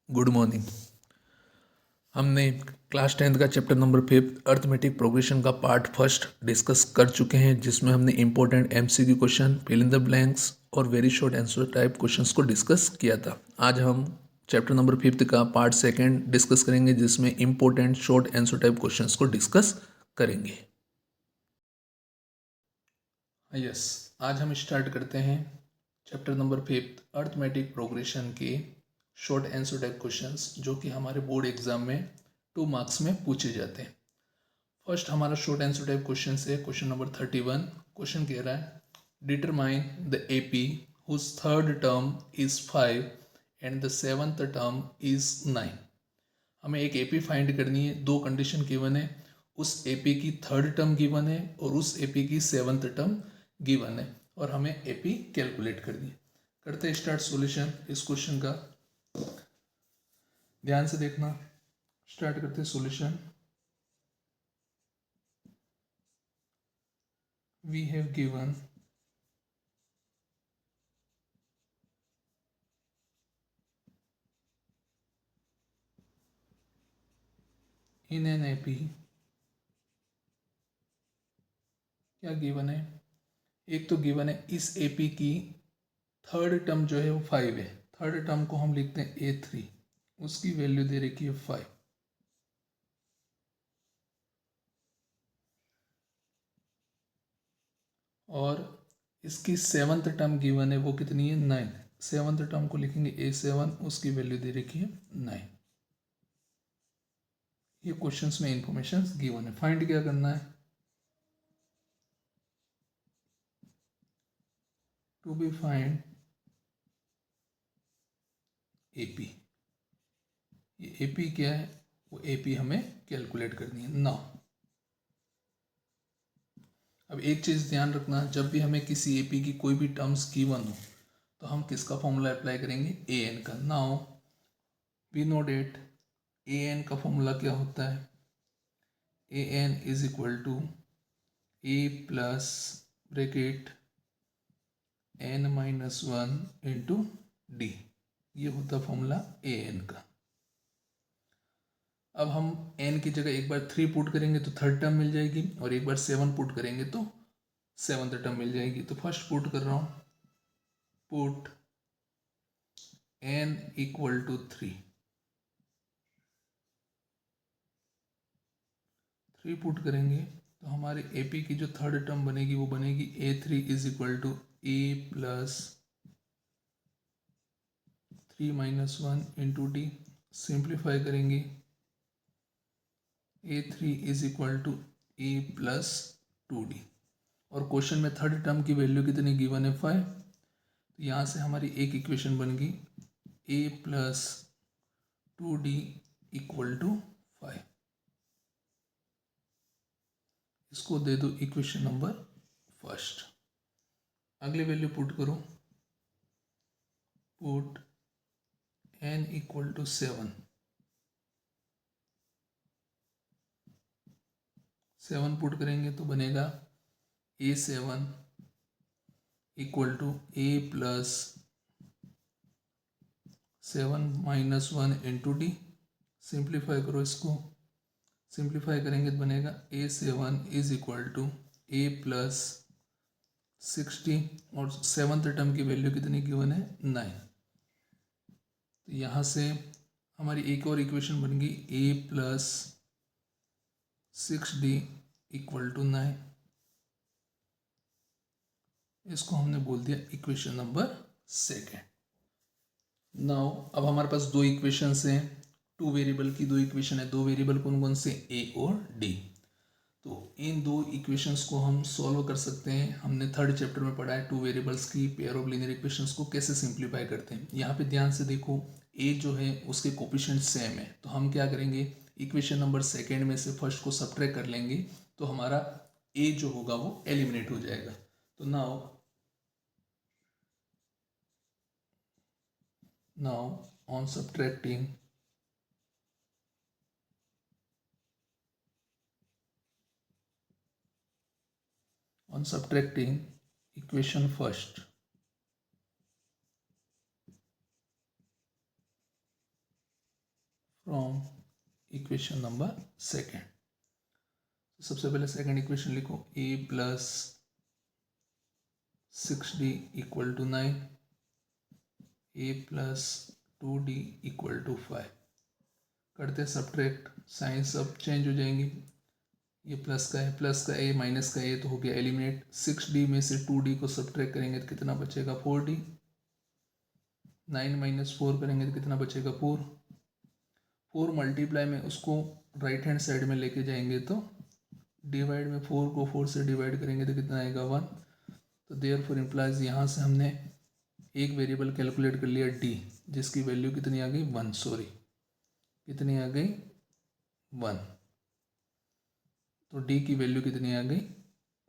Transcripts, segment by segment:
Good morning. हमने class 10th का chapter number 5 arithmetic progression का पार्ट फर्स्ट डिस्कस कर चुके हैं, जिसमें हमने important MCQ question, fill in the blanks और very short answer type questions को डिस्कस किया था। आज हम चैप्टर नंबर 5 का पार्ट सेकंड डिस्कस करेंगे, जिसमें important short answer type questions को डिस्कस करेंगे। यस, आज हम स्टार्ट करते हैं चैप्टर नंबर 5 अर्थमेटिक प्रोग्रेशन के शॉर्ट आंसर टाइप क्वेश्चंस, जो कि हमारे बोर्ड एग्जाम में 2 मार्क्स में पूछे जाते हैं। फर्स्ट हमारा शॉर्ट आंसर टाइप क्वेश्चन है क्वेश्चन नंबर 31। क्वेश्चन कह रहा है determine the AP whose third term is 5 and the seventh term is 9। हमें एक एपी फाइंड करनी है, दो कंडीशन गिवन है, उस एपी की थर्ड टर्म गिवन है और उस एपी की सेवंथ टर्म गिवन है, और हमें एपी कैलकुलेट करनी है। करते हैं स्टार्ट सॉल्यूशन इस क्वेश्चन का। ध्यान से देखना, स्टार्ट करते हैं solution. We have given in an AP, क्या गिवन है, एक तो गिवन है इस एपी की थर्ड टर्म जो है वो 5 है। थर्ड टर्म को हम लिखते हैं A3, उसकी वैल्यू दे रखी है 5। और इसकी सेवंथ टर्म गिवन है, वो कितनी है 9। सेवंथ टर्म को लिखेंगे A7, उसकी वैल्यू दे रखी है 9। ये क्वेश्चंस में इंफॉर्मेशन गिवन है। फाइंड क्या करना है, टू बी फाइंड एपी। ये एपी क्या है, वो एपी हमें कैलकुलेट करनी है ना। अब एक चीज़ ध्यान रखना, जब भी हमें किसी एपी की कोई भी टर्म्स गिवन हो तो हम किसका फॉर्मूला अप्लाई करेंगे, ए एन का। Now we know that A N का फॉर्मूला क्या होता है, A N is equal to A plus bracket N minus 1 into D. ये होता फॉर्मूला ए एन का। अब हम एन की जगह एक बार 3 पुट करेंगे तो थर्ड टर्म मिल जाएगी, और एक बार 7 पुट करेंगे तो सेवंथ टर्म मिल जाएगी। तो फर्स्ट पुट कर रहा हूँ, put n equal to 3 put करेंगे तो हमारे एपी की जो थर्ड टर्म बनेगी वो बनेगी A3 is equal to A plus 3 minus 1 into d. Simplify करेंगे, A3 is equal to A plus 2D। और क्वेश्चन में थर्ड टर्म की वैल्यू कितनी गिवन है 5। तो यहाँ से हमारी एक इक्वेशन बन गई ए प्लस 2D इक्वल टू 5। इसको दे दो इक्वेशन नंबर फर्स्ट। अगली वैल्यू पुट करो, put n equal to 7। 7 put करेंगे तो बनेगा A7 equal to A plus 7 minus 1 into d. Simplify करो इसको, सिंप्लीफाई करेंगे तो बनेगा A7 is equal to A plus 60, और सेवंथ टर्म की वैल्यू कितनी गिवन है 9। तो यहाँ से हमारी एक और इक्वेशन बन गई ए प्लस 6D इक्वल टू 9। इसको हमने बोल दिया इक्वेशन नंबर सेकेंड। नाउ अब हमारे पास दो इक्वेशंस हैं, टू वेरिएबल की दो इक्वेशन है। दो वेरिएबल कौन कौन से, ए और डी। तो इन दो इक्वेशंस को हम सॉल्व कर सकते हैं। हमने थर्ड चैप्टर में पढ़ा है टू वेरिएबल्स की पेयर ऑफ लीनियर इक्वेशंस को कैसे सिंप्लीफाई करते हैं। यहाँ पे ध्यान से देखो, ए जो है उसके कोफिशिएंट सेम है, तो हम क्या करेंगे, इक्वेशन नंबर सेकेंड में से फर्स्ट को सब्ट्रैक्ट कर लेंगे, तो हमारा ए जो होगा वो एलिमिनेट हो जाएगा। तो now on subtracting equation first, from equation number second. सबसे पहले सेकेंड इक्वेशन लिखो, a plus 6d equal to 9, a plus 2d equal to 5। करते सब्ट्रैक्ट, साइन सब चेंज हो जाएंगी, ये प्लस का है, प्लस का ए, माइनस का ए, तो हो गया एलिमिनेट। 6d में से 2d को सब्ट्रैक्ट करेंगे तो कितना बचेगा 4d। 9 माइनस 4 करेंगे तो कितना बचेगा 4। 4 मल्टीप्लाई में उसको राइट हैंड साइड में लेके जाएंगे तो डिवाइड में 4 को 4 से डिवाइड करेंगे तो कितना आएगा 1। तो देयरफॉर इम्प्लाइज यहाँ से हमने एक वेरिएबल कैलकुलेट कर लिया d, जिसकी वैल्यू कितनी आ गई 1, सॉरी कितनी आ गई 1। तो d की वैल्यू कितनी आ गई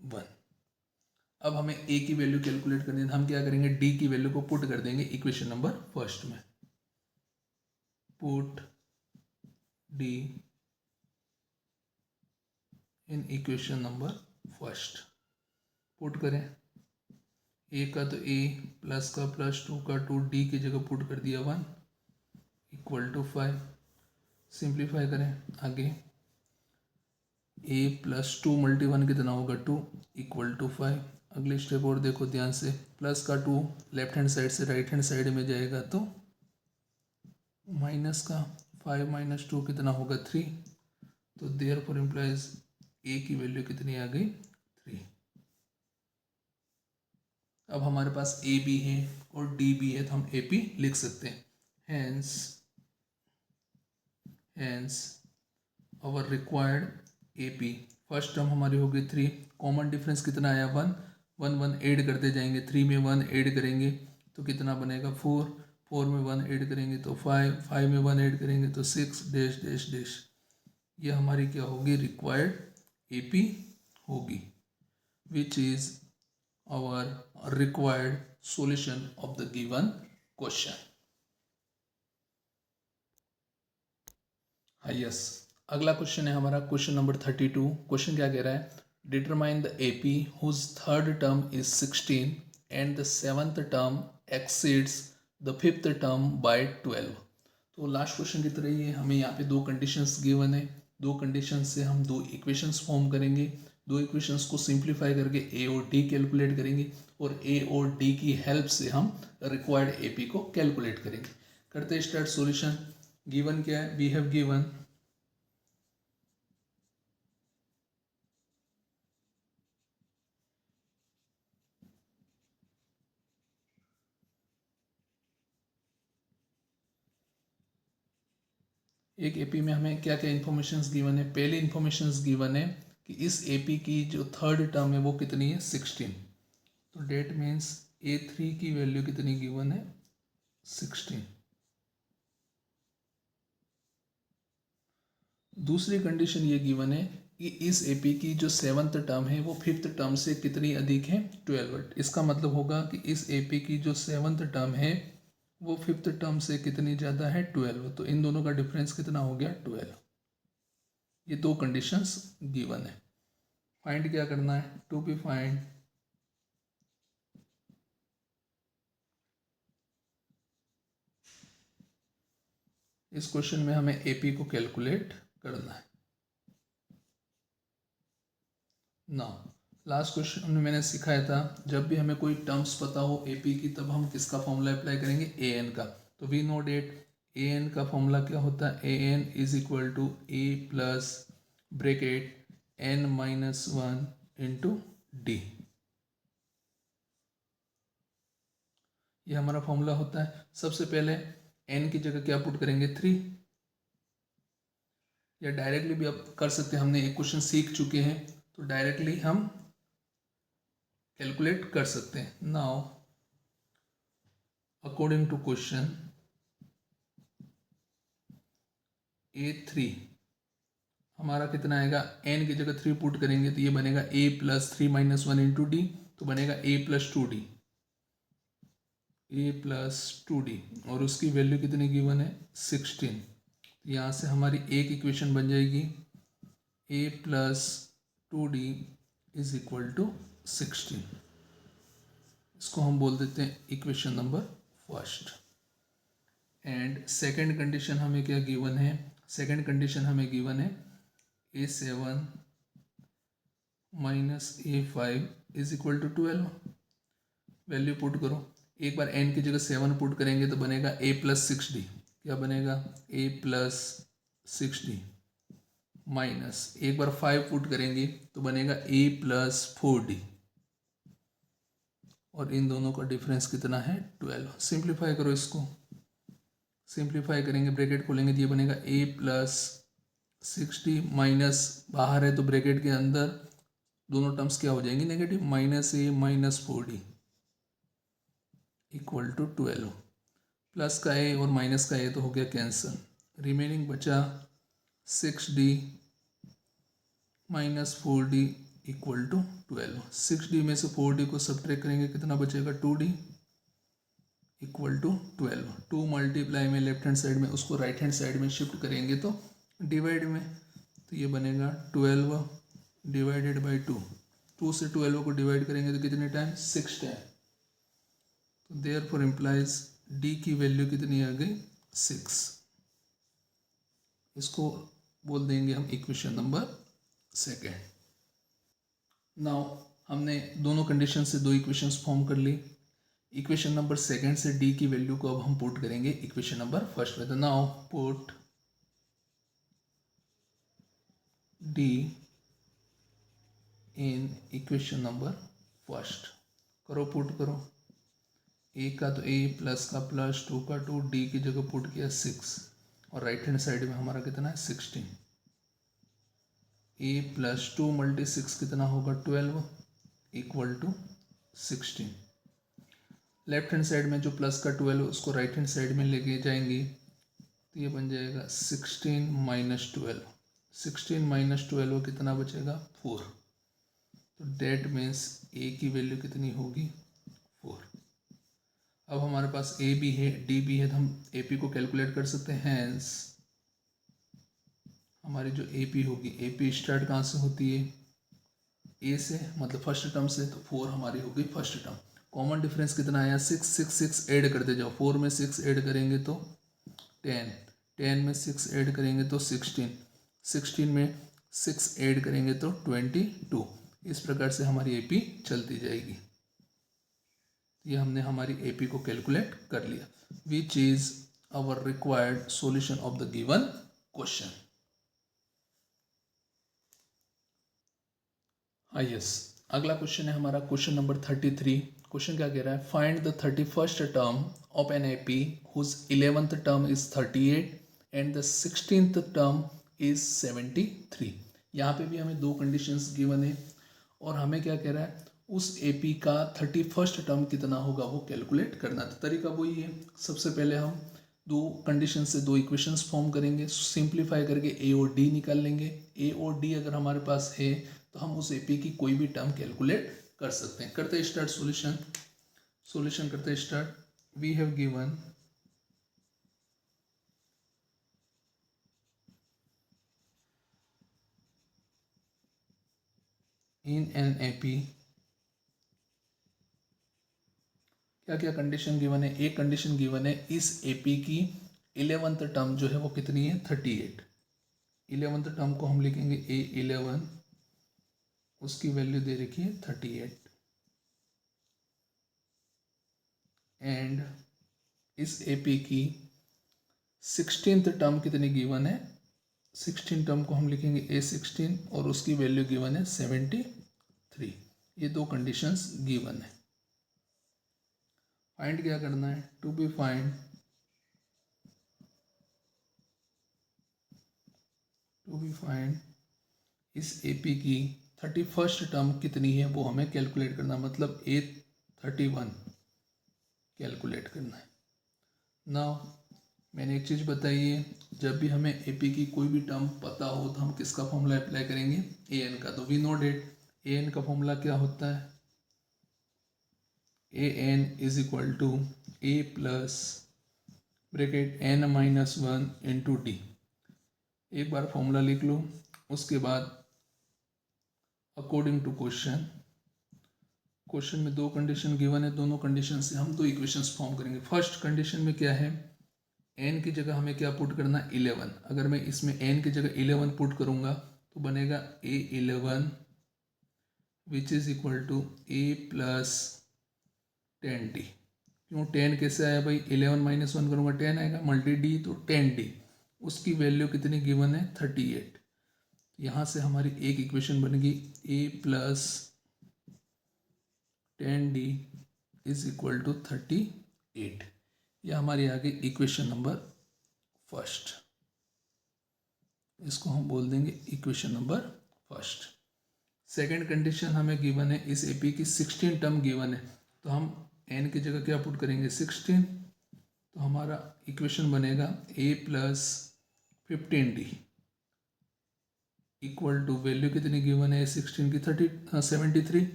1। अब हमें a की वैल्यू कैलकुलेट करनी है, हम क्या करेंगे, d की वैल्यू को पुट कर देंगे इक्वेशन नंबर फर्स्ट में। Put d in equation number first. Put करें, a का तो a, प्लस का प्लस, 2 का 2, d की जगह पुट कर दिया 1 इक्वल टू 5। सिंप्लीफाई करें आगे, a प्लस 2 मल्टी 1 कितना होगा 2 इक्वल टू 5। अगली स्टेप और देखो ध्यान से, प्लस का 2 लेफ्ट हैंड साइड से राइट हैंड साइड में जाएगा तो माइनस का 5 माइनस 2 कितना होगा 3। तो देयरफॉर इम्प्लाइज a की वैल्यू कितनी आ गई 3। अब हमारे पास a भी है और d भी है तो हम AP लिख सकते हैं। Hence our required AP, first term हमारी हो गई 3, कॉमन डिफरेंस कितना आया 1, 1 1 ऐड करते जाएंगे, 3 में 1 ऐड करेंगे तो कितना बनेगा 4, 4 में 1 ऐड करेंगे तो 5, 5 में 1 ऐड करेंगे तो 6 डैश डैश डैश। ये हमारी क्या होगी, रिक्वायर्ड AP होगी, which is our required solution of the given question. हाँ यस, अगला क्वेश्चन है हमारा क्वेश्चन नंबर 32। क्वेश्चन क्या कह रहा है, determine the AP whose third term is 16 and the seventh term exceeds the fifth term by 12। तो लास्ट क्वेश्चन की तरह ही हमें यहाँ पे दो कंडीशंस गिवन है, दो कंडीशन से हम दो इक्वेशंस फॉर्म करेंगे, दो इक्वेशंस को सिंप्लीफाई करके a और d कैलकुलेट करेंगे और a और d की हेल्प से हम रिक्वायर्ड AP को कैलकुलेट करेंगे। करते स्टार्ट सॉल्यूशन। गिवन क्या है, वी हैव गिवन एक एपी में हमें क्या क्या इन्फॉर्मेशंस गिवन है। पहली इन्फॉर्मेशंस गिवन है कि इस एपी की जो थर्ड टर्म है वो कितनी है 16। तो डेट मीन्स A3 की वैल्यू कितनी गिवन है 16। दूसरी कंडीशन ये गिवन है कि इस एपी की जो सेवंथ टर्म है वो फिफ्थ टर्म से कितनी अधिक है 12। इसका मतलब होगा कि इस एपी की जो सेवंथ टर्म है वो फिफ्थ टर्म से कितनी ज़्यादा है 12। तो इन दोनों का डिफरेंस कितना हो गया 12। ये दो कंडीशंस गिवन है। फाइंड क्या करना है, टू बी फाइंड इस क्वेश्चन में हमें एपी को कैलकुलेट करना है। नाउ लास्ट क्वेश्चन में मैंने सिखाया था जब भी हमें कोई टर्म्स पता हो एपी की तब हम किसका फॉर्मूला अप्लाई करेंगे, ए एन का। तो we know that A N का फॉर्मूला क्या होता है, A N is equal to A plus bracket N minus 1 into D. ये हमारा फॉर्मूला होता है। सबसे पहले एन की जगह क्या पुट करेंगे 3, या डायरेक्टली भी आप कर सकते हैं, हमने एक क्वेश्चन सीख चुके हैं तो डायरेक्टली हम कैलकुलेट कर सकते हैं। Now according to question A3 हमारा कितना आएगा, n की जगह 3 पुट करेंगे तो ये बनेगा a plus 3 minus 1 into D, तो बनेगा a plus 2d, a plus 2d और उसकी वैल्यू कितनी गिवन है 16। यहाँ से हमारी एक इक्वेशन बन जाएगी a plus 2d is equal to 16। इसको हम बोल देते हैं equation number first. And second condition हमें क्या गिवन है, सेकेंड कंडीशन हमें गिवन है A7 minus A5 is equal to 12। Value put करो। एक बार n की जगह 7 पुट करेंगे तो बनेगा a प्लस 6d। क्या बनेगा? a प्लस 6d माइनस एक बार 5 पुट करेंगे तो बनेगा a प्लस 4d, और इन दोनों का डिफरेंस कितना है? 12। सिंप्लीफाई करो इसको। सिंप्लीफाई करेंगे, ब्रैकेट खोलेंगे तो ये बनेगा a प्लस 6d माइनस बाहर है तो ब्रैकेट के अंदर दोनों टर्म्स क्या हो जाएंगी? Negative. Minus a minus 4d equal to 12। Plus का a और माइनस का a तो हो गया कैंसिल। रिमेनिंग बचा 6d minus 4d equal to 12। 6d में से 4d को सब्ट्रैक्ट करेंगे, कितना बचेगा? 2d equal to 12। 2 मल्टीप्लाई में लेफ्ट हैंड साइड में, उसको राइट हैंड साइड में शिफ्ट करेंगे तो डिवाइड में, तो ये बनेगा 12 डिवाइडेड बाई 2। 2 से 12 को डिवाइड करेंगे तो कितने टाइम? 6 टाइम। तो देयरफॉर इम्प्लाइज d की वैल्यू कितनी आ गई? 6। इसको बोल देंगे हम इक्वेशन नंबर सेकेंड। नाउ हमने दोनों कंडीशन से दो इक्वेशंस फॉर्म कर ली। इक्वेशन नंबर सेकेंड से d की वैल्यू को अब हम पुट करेंगे इक्वेशन नंबर फर्स्ट में। तो now put d in equation number first. करो, पुट करो। a का तो a, प्लस का प्लस, 2 का 2, d की जगह पुट किया 6, और राइट हैंड साइड में हमारा कितना है? 16। a प्लस 2 मल्टी 6 कितना होगा? 12 equal to 16। Left hand side में जो प्लस का 12 उसको राइट हैंड साइड में लेके जाएंगे तो ये बन जाएगा 16 माइनस 12। 16 माइनस 12 कितना बचेगा? 4। तो डेट मीन्स a की वैल्यू कितनी होगी? 4। अब हमारे पास a भी है, d भी है, तो हम AP को कैलकुलेट कर सकते हैं। हैंस हमारी जो AP होगी, AP स्टार्ट कहाँ से होती है? a से, मतलब फर्स्ट टर्म से। तो 4 हमारी होगी फर्स्ट टर्म। कॉमन डिफरेंस कितना आया? 6। 6 6 ऐड करते जाओ। 4 में 6 ऐड करेंगे तो 10, 10 में 6 ऐड करेंगे तो 16, 16 में 6 ऐड करेंगे तो 22। इस प्रकार से हमारी AP चलती जाएगी। ये हमने हमारी AP को कैलकुलेट कर लिया। Which is our required solution of the given question. हाँ यस, अगला क्वेश्चन है हमारा क्वेश्चन नंबर 33। क्वेश्चन क्या कह रहा है? Find the 31st term of an AP whose 11th term is 38 and the 16th term is 73। यहाँ पे भी हमें दो कंडीशंस गिवन है और हमें क्या कह रहा है? उस AP का 31st टर्म कितना होगा वो कैलकुलेट करना। तो तरीका वही है। सबसे पहले हम दो कंडीशन से दो इक्वेशंस फॉर्म करेंगे, सिंप्लीफाई करके a और d निकाल लेंगे। a और d अगर हमारे पास है तो हम उस AP की कोई भी टर्म कैलकुलेट कर सकते हैं। करते हैं स्टार्ट सॉल्यूशन। सॉल्यूशन करते हैं start. We have given in an AP क्या क्या कंडीशन गिवन है? एक कंडीशन गिवन है, इस AP की 11th टर्म जो है वो कितनी है? 38। 11th टर्म को हम लिखेंगे A11, उसकी वैल्यू दे रखी है 38। एंड इस AP की 16th टर्म कितनी गिवन है? 16 टर्म को हम लिखेंगे A16 और उसकी वैल्यू गिवन है 73। ये दो कंडीशंस गिवन है। फाइंड क्या करना है? टू बी फाइंड इस AP की 31st टर्म कितनी है वो हमें कैलकुलेट करना, मतलब A31 कैलकुलेट करना है। नाउ मैंने एक चीज़ बताई है, जब भी हमें AP की कोई भी टर्म पता हो तो हम किसका फॉर्मूला अप्लाई करेंगे? AN का। तो वी नो डेट AN का फॉर्मूला क्या होता है? AN is equal to A plus bracket N minus 1 into D। एक बार फॉर्मूला लिख लो, उसके बाद अकॉर्डिंग टू क्वेश्चन में दो कंडीशन गिवन है, दोनों कंडीशन से हम दो इक्वेशंस फॉर्म करेंगे। फर्स्ट कंडीशन में क्या है? n की जगह हमें क्या पुट करना, 11। अगर मैं इसमें n की जगह 11 पुट करूँगा तो बनेगा a11 which is equal to a plus 10d। क्यों 10 कैसे आया भाई, 11 माइनस 1 करूँगा 10 आएगा, मल्टी डी तो 10d। उसकी वैल्यू कितनी गिवन है, 38। यहाँ से हमारी एक इक्वेशन बन गई a plus 10d is equal to 38। यह हमारी आ गई इक्वेशन नंबर फर्स्ट। इसको हम बोल देंगे equation number first. Second condition हमें गिवन है, इस एपी की 16 टर्म गिवन है, तो हम एन की जगह क्या पुट करेंगे, 16। तो हमारा इक्वेशन बनेगा a plus 15d equal to, value कितनी गिवन है 16 की 73।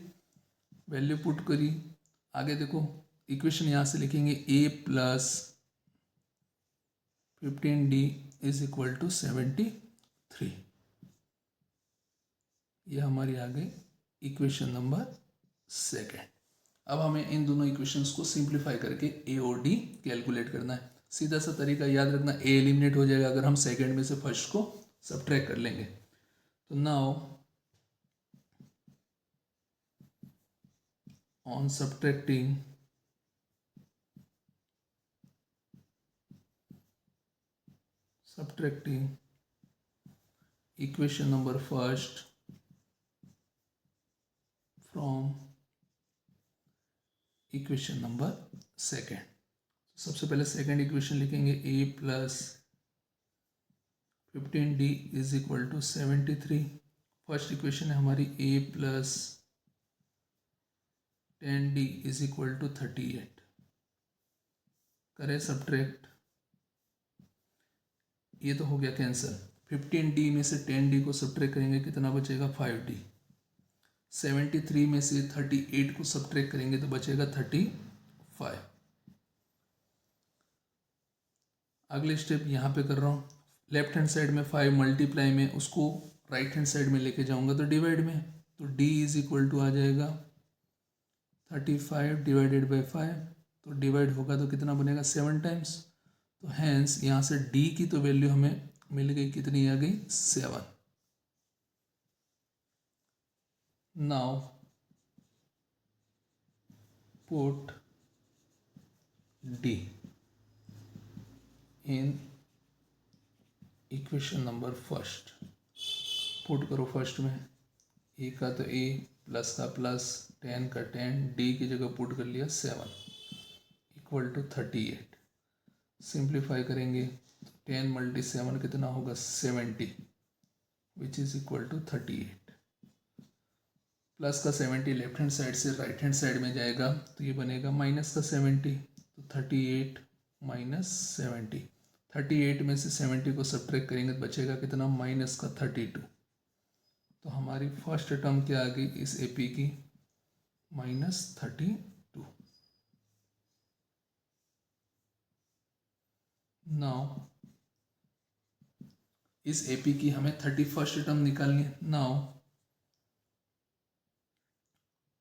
वैल्यू पुट करी, आगे देखो इक्वेशन यहाँ से लिखेंगे a plus 15d is equal to 73। यह हमारी आ गई इक्वेशन नंबर सेकेंड। अब हमें इन दोनों इक्वेशंस को सिंप्लीफाई करके a और d कैलकुलेट करना है। सीधा सा तरीका याद रखना, a एलिमिनेट हो जाएगा अगर हम सेकेंड में से फर्स्ट को सब्ट्रैक्ट कर लेंगे। तो now on subtracting equation number first from equation number second। सबसे पहले सेकेंड इक्वेशन लिखेंगे a plus 15d is equal to 73। First equation है हमारी a plus 10d is equal to 38। करें सब्ट्रैक्ट, ये तो हो गया कैंसिल। 15d में से 10d को सब्ट्रैक्ट करेंगे कितना बचेगा, 5d। 73 में से 38 को सब्ट्रैक्ट करेंगे तो बचेगा 35। अगले स्टेप यहाँ पे कर रहा हूँ, लेफ्ट हैंड साइड में 5 मल्टीप्लाई में, उसको राइट हैंड साइड में लेके जाऊँगा तो डिवाइड में, तो d इज इक्वल टू आ जाएगा 35 डिवाइडेड बाई 5। तो डिवाइड होगा तो कितना बनेगा, 7 टाइम्स। तो हैंस यहाँ से d की तो वैल्यू हमें मिल गई, कितनी आ गई, 7। Now put d in equation number first. Put करो फर्स्ट में, a का तो a, प्लस का प्लस, 10 का 10, d की जगह पुट कर लिया 7 इक्वल टू 38। सिंप्लीफाई करेंगे 10 मल्टी 7 कितना होगा, 70 which is equal to 38। Plus का 70 लेफ्ट हैंड साइड से राइट हैंड साइड में जाएगा तो ये बनेगा माइनस का 70। तो 38 माइनस 70, 38 में से 70 को सब्ट्रैक्ट करेंगे तो बचेगा कितना, माइनस का 32। तो हमारी फर्स्ट टर्म क्या आ गई इस एपी की, -32। नाउ इस एपी की हमें 31st टर्म निकालनी है। नाउ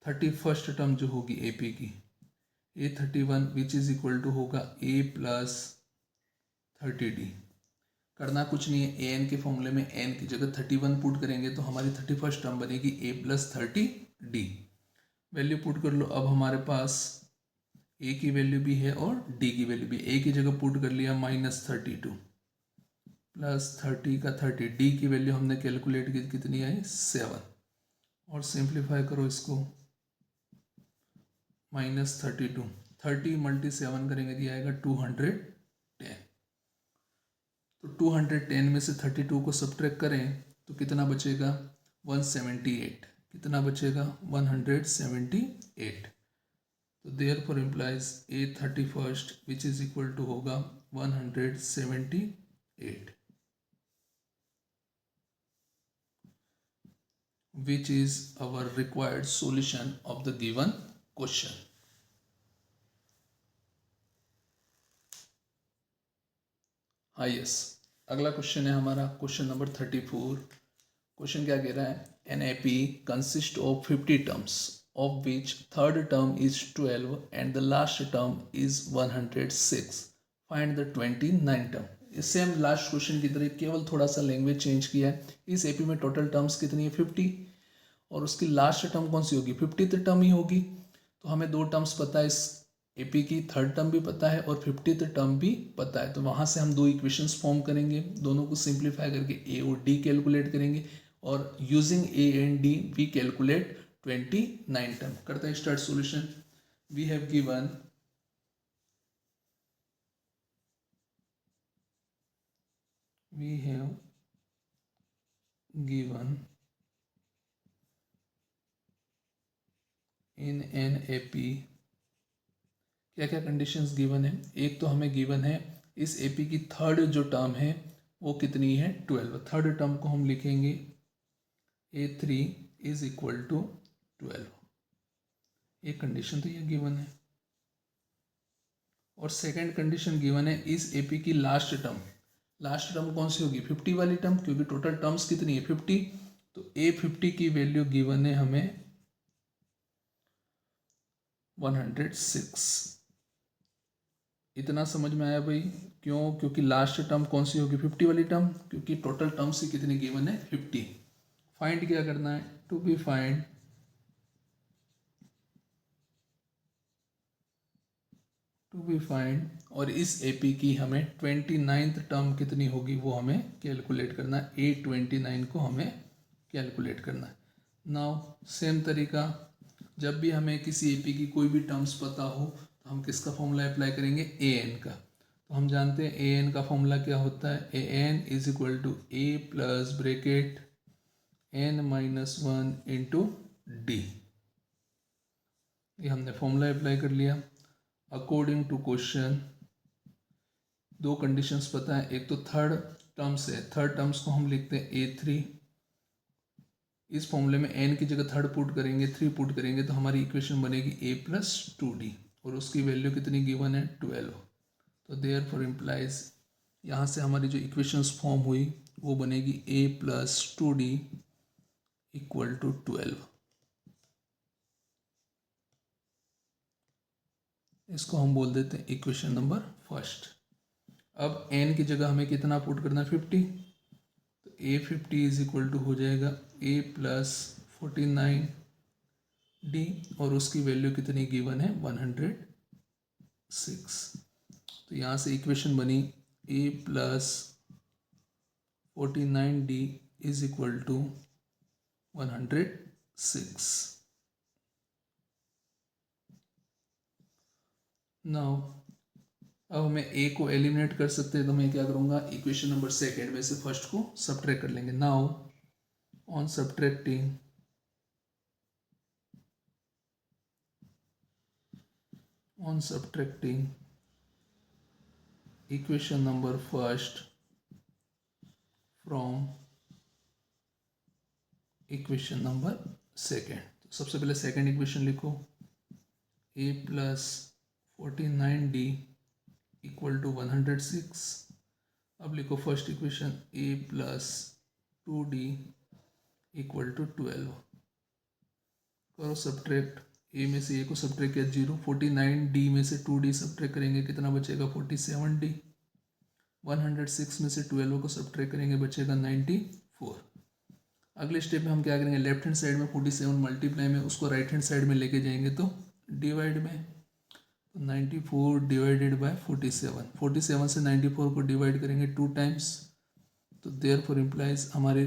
31st टर्म जो होगी एपी की, a31 which is equal to होगा a प्लस 30d। करना कुछ नहीं है, an के फॉर्मूले में n की जगह 31 पुट करेंगे तो हमारी 31st टर्म बनेगी a plus 30d। Value put कर लो। अब हमारे पास a की वैल्यू भी है और d की वैल्यू भी। a की जगह पुट कर लिया -32 प्लस 30 का 30, d की वैल्यू हमने कैलकुलेट की कितनी आई, 7। और सिंप्लीफाई करो इसको, -32, 30 मल्टी 7 करेंगे तो आएगा 210। तो 210 में से 32 को सब्ट्रैक्ट करें तो कितना बचेगा, 178। कितना बचेगा, 178। तो therefore implies a31 which is equal to होगा 178, which is our required solution of the given question। हाँ यस, अगला क्वेश्चन है हमारा क्वेश्चन नंबर 34। क्वेश्चन क्या कह रहा है, an AP consist of 50 terms of which third term is 12 and the last term is 106। Find the 29 term. इससे हम लास्ट क्वेश्चन की तरह केवल थोड़ा सा लैंग्वेज चेंज किया है। इस एपी में टोटल टर्म्स कितनी है 50, और उसकी लास्ट टर्म कौन सी होगी 50th टर्म ही होगी। तो हमें दो टर्म्स पता है, इस एपी की थर्ड टर्म भी पता है और 50th टर्म भी पता है। तो वहाँ से हम दो इक्वेशंस फॉर्म करेंगे, दोनों को सिंप्लीफाई करके ए और डी कैलकुलेट करेंगे, और using a and d we calculate 29 term. करते हैं start solution. We have given in an AP क्या क्या कंडीशंस गिवन है। एक तो हमें गिवन है इस एपी की थर्ड जो टर्म है वो कितनी है 12। थर्ड टर्म को हम लिखेंगे A3 इज इक्वल टू 12। एक कंडीशन तो ये गिवन है। और सेकंड कंडीशन गिवन है इस एपी की लास्ट टर्म कौन सी होगी 50 वाली टर्म, क्योंकि टोटल टर्म्स कितनी है 50। तो A50 की वैल्यू गिवन है हमें 106। इतना समझ में आया भाई? क्यों? क्योंकि लास्ट टर्म कौन सी होगी 50 वाली टर्म, क्योंकि टोटल टर्म्स ही कितनी गिवन है 50। फाइंड क्या करना है, टू बी फाइंड, और इस एपी की हमें 29th टर्म कितनी होगी वो हमें कैलकुलेट करना है। A29 को हमें कैलकुलेट करना है। नाउ सेम तरीका, जब भी हमें किसी एपी की कोई भी टर्म्स पता हो तो हम किसका फॉर्मूला अप्लाई करेंगे an का। तो हम जानते हैं an का फॉर्मूला क्या होता है, an is equal to a plus bracket n-1 into D. ये हमने फॉर्मूला अप्लाई कर लिया। अकॉर्डिंग टू क्वेश्चन दो कंडीशंस पता है, एक तो थर्ड टर्म्स है, थर्ड टर्म्स को हम लिखते हैं A3। इस फॉर्मूले में n की जगह थर्ड पुट करेंगे, 3 पुट करेंगे तो हमारी इक्वेशन बनेगी a+2d, और उसकी वैल्यू कितनी गिवन है 12। तो देयरफॉर इम्प्लाइज यहाँ से हमारी जो इक्वेशंस फॉर्म हुई वो बनेगी a+2d इक्वल टू 12। इसको हम बोल देते हैं इक्वेशन नंबर फर्स्ट। अब n की जगह हमें कितना पुट करना है 50, तो A50 इज इक्वल टू हो जाएगा a+49d, और उसकी वैल्यू कितनी गिवन है 106। तो यहाँ से इक्वेशन बनी a+49d is equal to 106। Now अब हमें a को एलिमिनेट कर सकते हैं, तो मैं क्या करूँगा इक्वेशन नंबर सेकेंड में से फर्स्ट को सब्ट्रैक्ट कर लेंगे। Now on subtracting equation number first from equation number second. तो सबसे पहले सेकेंड इक्वेशन लिखो, a+49d इक्वल टू 106। अब लिखो first equation a+2d equal to 12। करो सब्ट्रैक्ट, a में से a को सब्ट्रैक्ट किया 0, 49d में से 2d सब्ट्रैक्ट करेंगे कितना बचेगा 47d, 106 में से 12 को सब्ट्रैक्ट करेंगे बचेगा 94। अगले स्टेप में हम क्या करेंगे, लेफ्ट हैंड साइड में 47 मल्टीप्लाई में उसको राइट हैंड साइड में लेके जाएंगे तो डिवाइड में, तो 94 डिवाइडेड बाय 47, 47 से 94 को डिवाइड करेंगे 2 टाइम्स, तो देयरफॉर इम्प्लाइज हमारे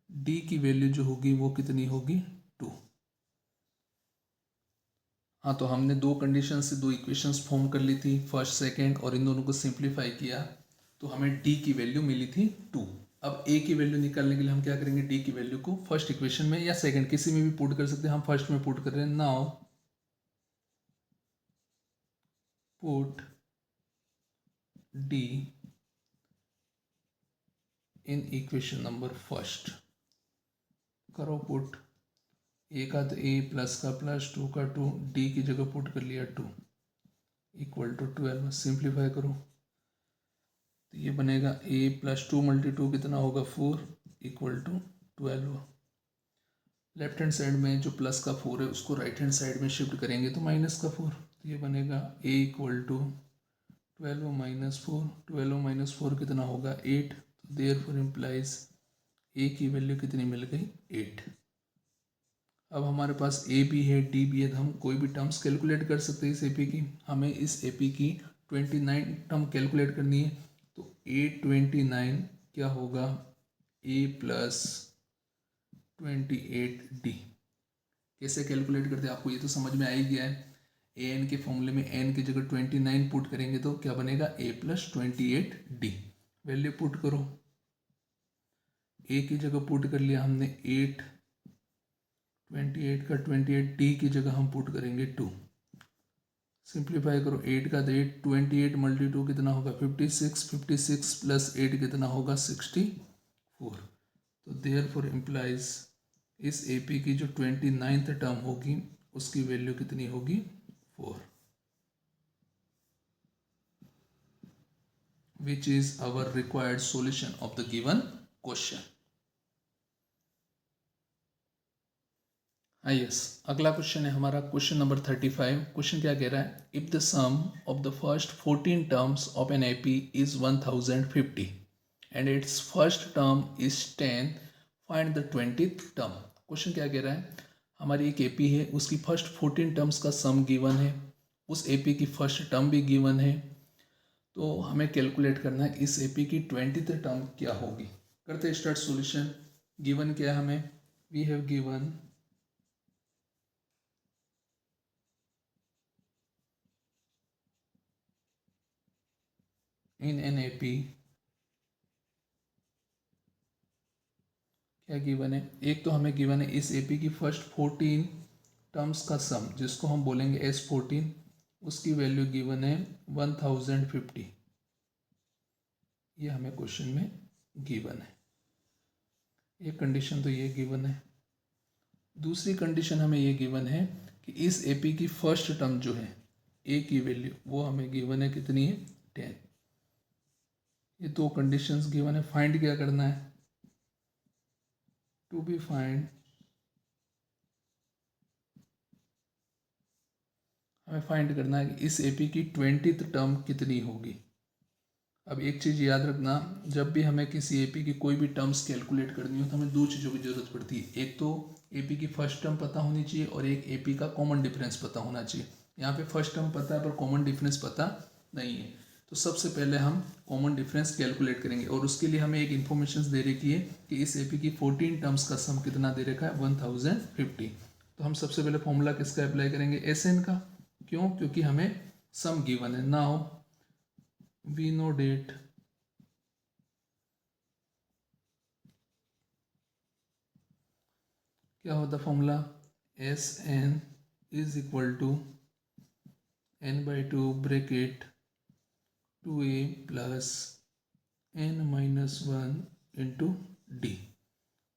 d की वैल्यू जो होगी वो कितनी होगी 2। हाँ, तो हमने दो कंडीशन से दो इक्वेशंस फॉर्म कर ली थी, फर्स्ट सेकेंड, और इन दोनों को सिंप्लीफाई किया तो हमें d की वैल्यू मिली थी 2। अब a की वैल्यू निकालने के लिए हम क्या करेंगे, d की वैल्यू को फर्स्ट इक्वेशन में या सेकंड किसी में भी पुट कर सकते हैं, हम फर्स्ट में पुट कर रहे हैं। Now put d in equation number first. करो पुट, a का तो a, प्लस का प्लस, 2 का 2, d की जगह पुट कर लिया 2 इक्वल टू 12। सिंप्लीफाई करो तो ये बनेगा a+2 × 2 कितना होगा 4 equal to 12। Left hand side में जो प्लस का 4 है उसको राइट हैंड साइड में शिफ्ट करेंगे तो माइनस का 4, तो ये बनेगा a इक्वल टू 12 - 4 कितना होगा 8। तो देयरफॉर इम्प्लाइज ए की वैल्यू कितनी मिल गई 8। अब हमारे पास ए भी है डी भी है, तो हम कोई भी टर्म्स कैलकुलेट कर सकते हैं इस एपी की। हमें इस एपी की 29 टर्म कैलकुलेट करनी है। तो A29 क्या होगा A प्लस 28 डी। कैसे कैलकुलेट करते हैं आपको ये तो समझ में आ ही गया है। ए एन के फॉर्मूले में एन की जगह 29 पुट करेंगे तो क्या बनेगा A plus 28 D. Value put करो, ए की जगह पुट कर लिया हमने 8, 28 का 28 डी की जगह हम पुट करेंगे 2। सिंप्लीफाई करो, 8 का 8, 28 मल्टी 2 कितना होगा 56, 56 प्लस 8 कितना होगा 64। तो देयरफॉर इम्प्लाइज इस एपी की जो 29th टर्म होगी उसकी वैल्यू कितनी होगी 4, which is our required solution of the given question. Yes, अगला क्वेश्चन है हमारा क्वेश्चन नंबर 35। क्वेश्चन क्या कह रहा है, if the sum of the first 14 terms of an AP is 1050 and its first term is 10, find the 20th term. Question क्या कह रहा है, हमारी एक एपी है, उसकी फर्स्ट 14 टर्म्स का सम गिवन है, उस एपी की फर्स्ट टर्म भी गिवन है। तो हमें कैलकुलेट करना है इस एपी की 20th टर्म क्या होगी। करते स्टार्ट सॉल्यूशन। गिवन क्या है हमें, we have given in an AP, क्या गिवन है, एक तो हमें गिवन है इस एपी की फर्स्ट 14 टर्म्स का सम जिसको हम बोलेंगे S14, उसकी वैल्यू गिवन है 1050। ये हमें क्वेश्चन में गिवन है, एक कंडीशन तो ये गिवन है। दूसरी कंडीशन हमें ये गिवन है कि इस एपी की फर्स्ट टर्म जो है ए की वैल्यू वो हमें गिवन है कितनी है 10। ये दो कंडीशंस गिवन है। फाइंड क्या करना है, टू बी फाइंड हमें फाइंड करना है कि इस एपी की 20th टर्म कितनी होगी। अब एक चीज़ याद रखना, जब भी हमें किसी एपी की कोई भी टर्म्स कैलकुलेट करनी हो तो हमें दो चीज़ों की ज़रूरत पड़ती है। एक तो एपी की फर्स्ट टर्म पता होनी चाहिए और एक एपी का कॉमन डिफरेंस पता होना चाहिए। यहाँ पे फर्स्ट टर्म पता है पर कॉमन डिफरेंस पता नहीं है। तो सबसे पहले हम कॉमन डिफरेंस कैलकुलेट करेंगे और उसके लिए हमें एक इन्फॉर्मेशन दे रखी है कि इस एपी की 14 टर्म्स का सम कितना दे रखा है 1050। तो हम सबसे पहले फॉर्मूला किसका अप्लाई करेंगे, SN का। क्यों, क्योंकि हमें सम गिवन है। नाउ वी नो डेट क्या होता formula, SN is equal to n/2 bracket 2a plus n-1 into d.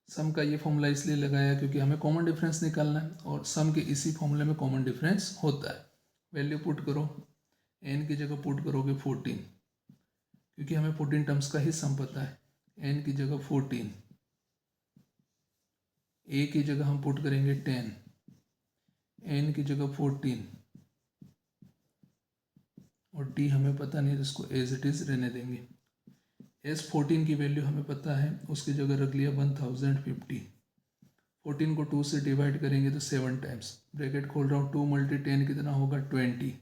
Sum का ये फॉर्मूला इसलिए लगाया क्योंकि हमें कॉमन डिफरेंस निकालना है और सम के इसी फॉर्मूले में कॉमन डिफरेंस होता है। वैल्यू पुट करो, n की जगह पुट करोगे 14 क्योंकि हमें 14 टर्म्स का ही सम पता है। n की जगह 14, a की जगह हम पुट करेंगे 10, n की जगह 14 और d हमें पता नहीं, इसको एज इट इज रहने देंगे। S14 की वैल्यू हमें पता है, उसकी जगह रख लिया 1050। 14 को 2 से डिवाइड करेंगे तो 7 टाइम्स, ब्रैकेट खोल रहा हूँ, 2 × 10 कितना होगा 20।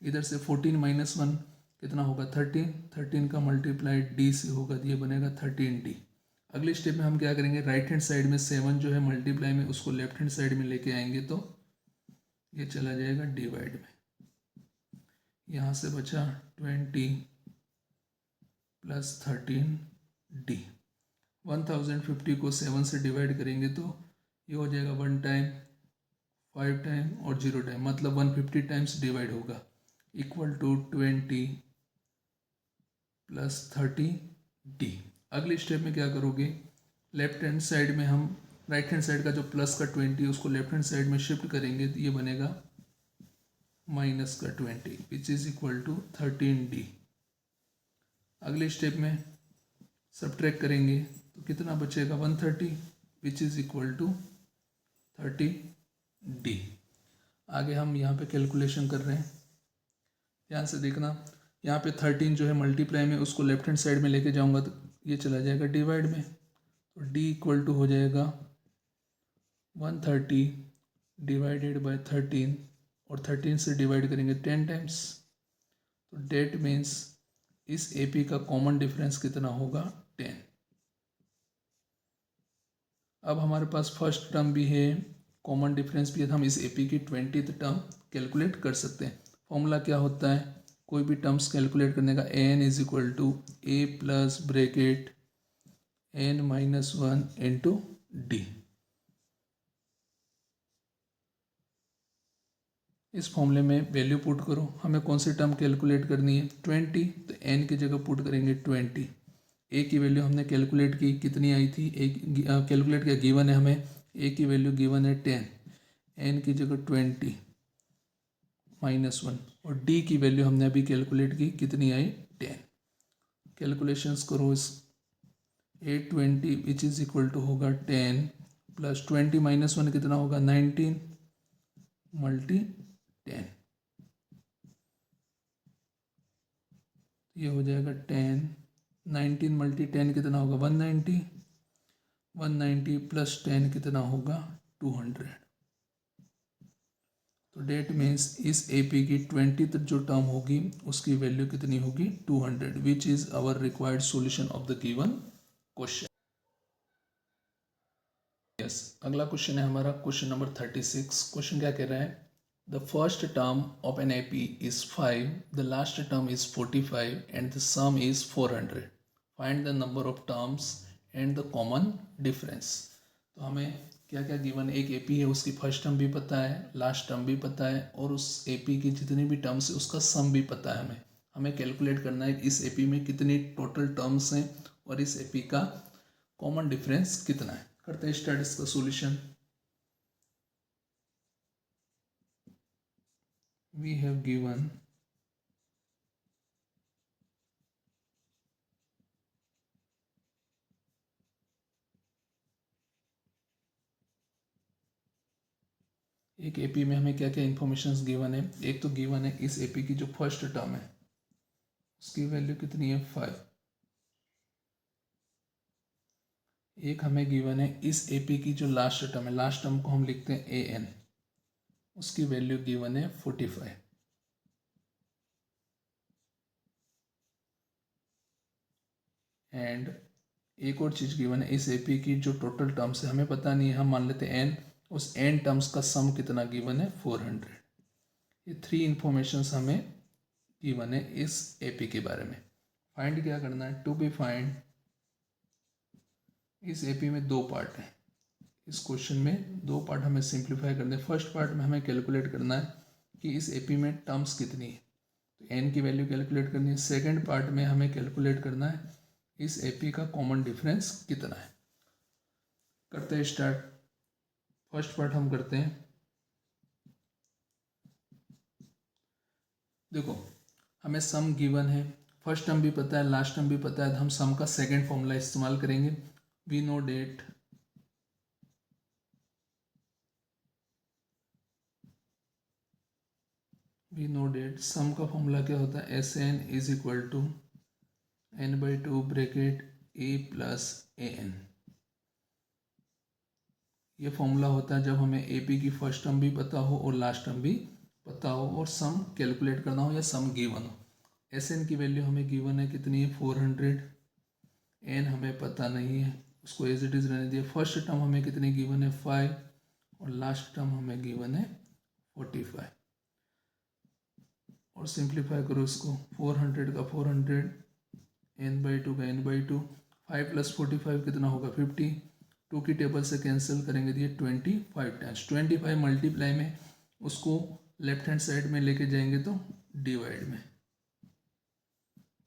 इधर से 14 - 1 कितना होगा 13, 13 का मल्टीप्लाई d से होगा, ये बनेगा 13d। अगले स्टेप में हम क्या करेंगे, राइट हैंड साइड में 7 जो है मल्टीप्लाई में उसको लेफ्ट हैंड साइड में लेके आएंगे तो ये चला जाएगा डिवाइड में। यहाँ से बचा 20 प्लस 13d। 1050 को 7 से डिवाइड करेंगे तो ये हो जाएगा 1 टाइम, 5 टाइम और 0 टाइम, मतलब 150 टाइम्स डिवाइड होगा, इक्वल टू 20 प्लस 30d। अगले स्टेप में क्या करोगे, लेफ्ट हैंड साइड में हम राइट हैंड साइड का जो प्लस का 20 उसको लेफ्ट हैंड साइड में शिफ्ट करेंगे तो ये बनेगा माइनस का 20 विच इज इक्वल टू 13d। अगले स्टेप में सब्ट्रैक्ट करेंगे तो कितना बचेगा 130 विच इज इक्वल टू 30d। आगे हम यहाँ पे कैलकुलेशन कर रहे हैं, ध्यान से देखना। यहाँ पे 13 जो है मल्टीप्लाई में, उसको लेफ्ट हैंड साइड में लेके जाऊँगा तो ये चला जाएगा डिवाइड में, तो d इक्वल टू हो जाएगा 130 डिवाइडेड बाय 13, और 13 से डिवाइड करेंगे 10 टाइम्स, तो डेट मीन्स इस AP का कॉमन डिफरेंस कितना होगा 10। अब हमारे पास फर्स्ट टर्म भी है, कॉमन डिफरेंस भी है, तो हम इस AP की 20th टर्म कैलकुलेट कर सकते हैं। फॉर्मूला क्या होता है, कोई भी टर्म्स कैलकुलेट करने का, n is equal to a plus bracket n minus 1 into d. इस फॉर्मूले में वैल्यू पुट करो, हमें कौन सी टर्म कैलकुलेट करनी है 20, तो n की जगह पुट करेंगे 20। a की वैल्यू हमने कैलकुलेट की, कितनी आई थी, एक कैलकुलेट किया, गिवन है हमें, a की वैल्यू गिवन है 10, n की जगह 20 माइनस 1, और d की वैल्यू हमने अभी कैलकुलेट की, कितनी आई 10। कैलकुलेशंस करो, इस 820 विच इज इक्वल टू होगा 10 प्लस 20 माइनस 1 कितना होगा 19 मल्टी 10, ये हो जाएगा 10, 19 मल्टी 10 कितना होगा 190, 190 प्लस 10 कितना होगा 200। तो डेट मीन्स इस AP की 20th जो टर्म होगी उसकी वैल्यू कितनी होगी 200, which is our required solution of the given question. Yes, अगला क्वेश्चन है हमारा क्वेश्चन नंबर 36। क्वेश्चन क्या कह रहा है, the first term of an AP is 5, the last term is 45 and the sum is 400, find the number of terms and the common difference. तो हमें क्या क्या गिवन, एक AP है, उसकी फर्स्ट टर्म भी पता है, लास्ट टर्म भी पता है, और उस AP की जितनी भी टर्म्स है उसका सम भी पता है। हमें हमें कैलकुलेट करना है इस AP में कितनी टोटल टर्म्स हैं और इस AP का कॉमन डिफरेंस कितना है। करते हैं स्टार्ट इसका सॉल्यूशन। वी हैव गिवन एक AP में हमें क्या क्या इंफॉर्मेशन गिवन है। एक तो गिवन है इस AP की जो फर्स्ट टर्म है उसकी वैल्यू कितनी है 5। एक हमें गिवन है इस AP की जो लास्ट टर्म है, लास्ट टर्म को हम लिखते हैं AN, उसकी वैल्यू गिवन है 45। एंड एक और चीज़ गिवन है इस AP की जो टोटल टर्म्स है हमें पता नहीं है, हम मान लेते हैं n, उस n टर्म्स का सम कितना गिवन है 400। ये 3 इंफॉर्मेशंस हमें गिवन है इस AP के बारे में। फाइंड क्या करना है, टू बी फाइंड, इस AP में 2 पार्ट हैं, इस क्वेश्चन में 2 पार्ट हमें सिंप्लीफाई करना है। फर्स्ट पार्ट में हमें कैलकुलेट करना है कि इस AP में टर्म्स कितनी है, तो n की वैल्यू कैलकुलेट करनी है। सेकेंड पार्ट में हमें कैलकुलेट करना है इस AP का कॉमन डिफरेंस कितना है। करते हैं स्टार्ट। फर्स्ट पार्ट हम करते हैं, देखो हमें सम गिवन है, फर्स्ट टर्म भी पता है, लास्ट टर्म भी पता है, तो हम सम का सेकंड फॉर्मूला इस्तेमाल करेंगे। वी नो डेट सम का फॉर्मूला क्या होता है, SN is equal to n/2 bracket A plus AN। ये फॉर्मूला होता है जब हमें AP की फर्स्ट टर्म भी पता हो और लास्ट टर्म भी पता हो और सम कैलकुलेट करना हो या सम गिवन हो। SN की वैल्यू हमें गिवन है कितनी है 400, n हमें पता नहीं है, उसको एज इट इज़ रहने दिया। फर्स्ट टर्म हमें कितनी गिवन है 5 और लास्ट टर्म हमें गिवन है 45। और सिंप्लीफाई करो इसको, 400 का 400, n/2 का n/2, 5 प्लस 45 कितना होगा 50, 2 की टेबल से कैंसिल करेंगे दिए 25 टाइम्स, 25 मल्टीप्लाई में उसको लेफ्ट हैंड साइड में लेके जाएंगे तो डिवाइड में,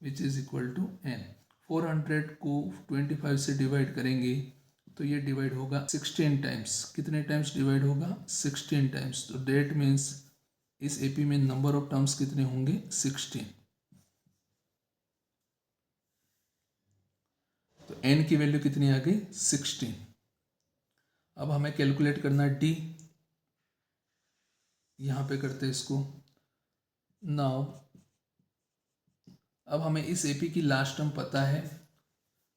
which is equal to n। 400 को 25 से डिवाइड करेंगे तो ये डिवाइड होगा 16 टाइम्स। कितने टाइम्स डिवाइड होगा 16 टाइम्स। तो डेट मीन्स इस AP में नंबर ऑफ टर्म्स कितने होंगे 16। तो n की वैल्यू कितनी आ गई 16। अब हमें कैलकुलेट करना है D, यहाँ पे करते हैं इसको। नाउ अब हमें इस एपी की लास्ट टर्म पता है,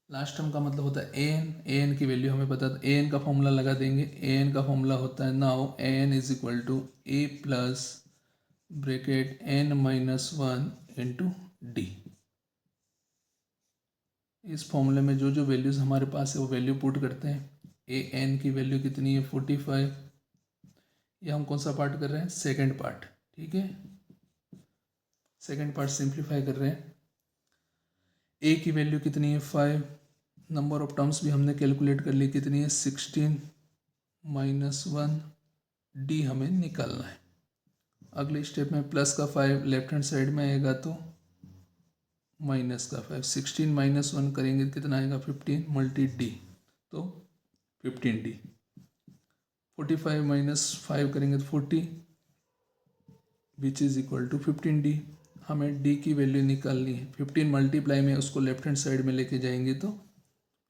लास्ट टर्म का मतलब होता है ए एन की वैल्यू हमें पता है, ए एन का फॉर्मूला लगा देंगे। ए एन का फॉर्मूला होता है now a N is equal to A plus bracket N minus one into d. इस फॉर्मूले में जो जो वैल्यूज़ हमारे पास है वो वैल्यू पुट करते हैं। ए एन की वैल्यू कितनी है 45। ये हम कौन सा पार्ट कर रहे हैं, सेकेंड पार्ट, ठीक है, सेकेंड पार्ट सिंप्लीफाई कर रहे हैं। ए की वैल्यू कितनी है 5, नंबर ऑफ टर्म्स भी हमने कैलकुलेट कर ली, कितनी है 16 माइनस 1, डी हमें निकालना है। अगले स्टेप में प्लस का 5 लेफ्ट हैंड साइड में आएगा तो माइनस का 5, 16 माइनस 1 करेंगे कितना आएगा 15 मल्टी डी, तो 15d। 45 माइनस 5 करेंगे तो 40 विच इज़ इक्वल टू 15d। हमें d की वैल्यू निकालनी है। 15 मल्टीप्लाई में उसको लेफ्ट हैंड साइड में लेके जाएंगे तो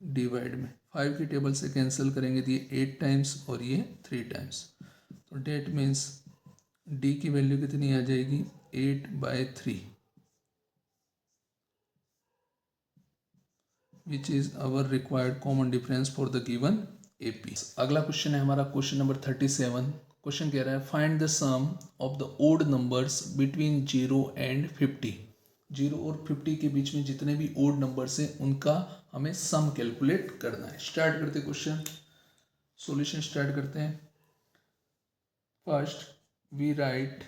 डिवाइड में 5 की टेबल से कैंसिल करेंगे तो ये 8 टाइम्स और ये 3 टाइम्स, तो डेट मीन्स d की वैल्यू कितनी आ जाएगी 8/3, which is our required common difference for the given AP। अगला क्वेश्चन है हमारा क्वेश्चन नंबर 37। क्वेश्चन कह रहा है find the sum of the odd numbers between 0 and 50। 0 और 50 के बीच में जितने भी ओड नंबर्स हैं उनका हमें सम कैलकुलेट करना है। स्टार्ट करते क्वेश्चन, सॉल्यूशन स्टार्ट करते हैं। First we write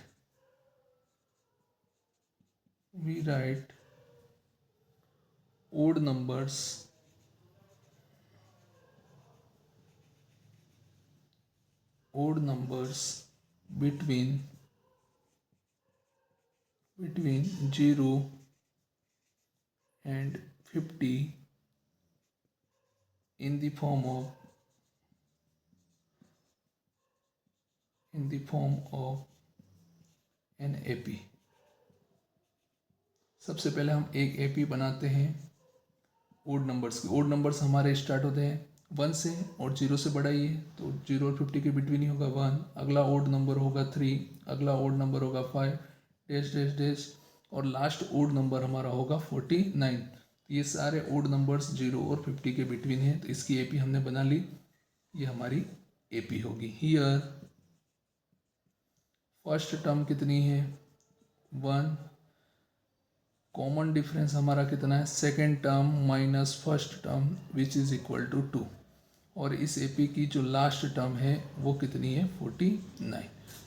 odd numbers between 0 and 50 in the form of an AP। सबसे पहले हम एक AP बनाते हैं ओड नंबर्स की। ओड नंबर्स हमारे स्टार्ट होते हैं 1 से और 0 से बड़ा ही है, तो 0 और 50 के बिटवीन ही होगा 1। अगला ओड नंबर होगा 3, अगला ओड नंबर होगा 5 डैश डैश डैश, और लास्ट ओड नंबर हमारा होगा 49। ये सारे ओड नंबर्स 0 और 50 के बिटवीन है, तो इसकी AP हमने बना ली, ये हमारी AP होगी। हियर फर्स्ट टर्म कितनी है 1, कॉमन डिफरेंस हमारा कितना है second term minus first term which is equal to 2, और इस AP की जो लास्ट टर्म है वो कितनी है 49।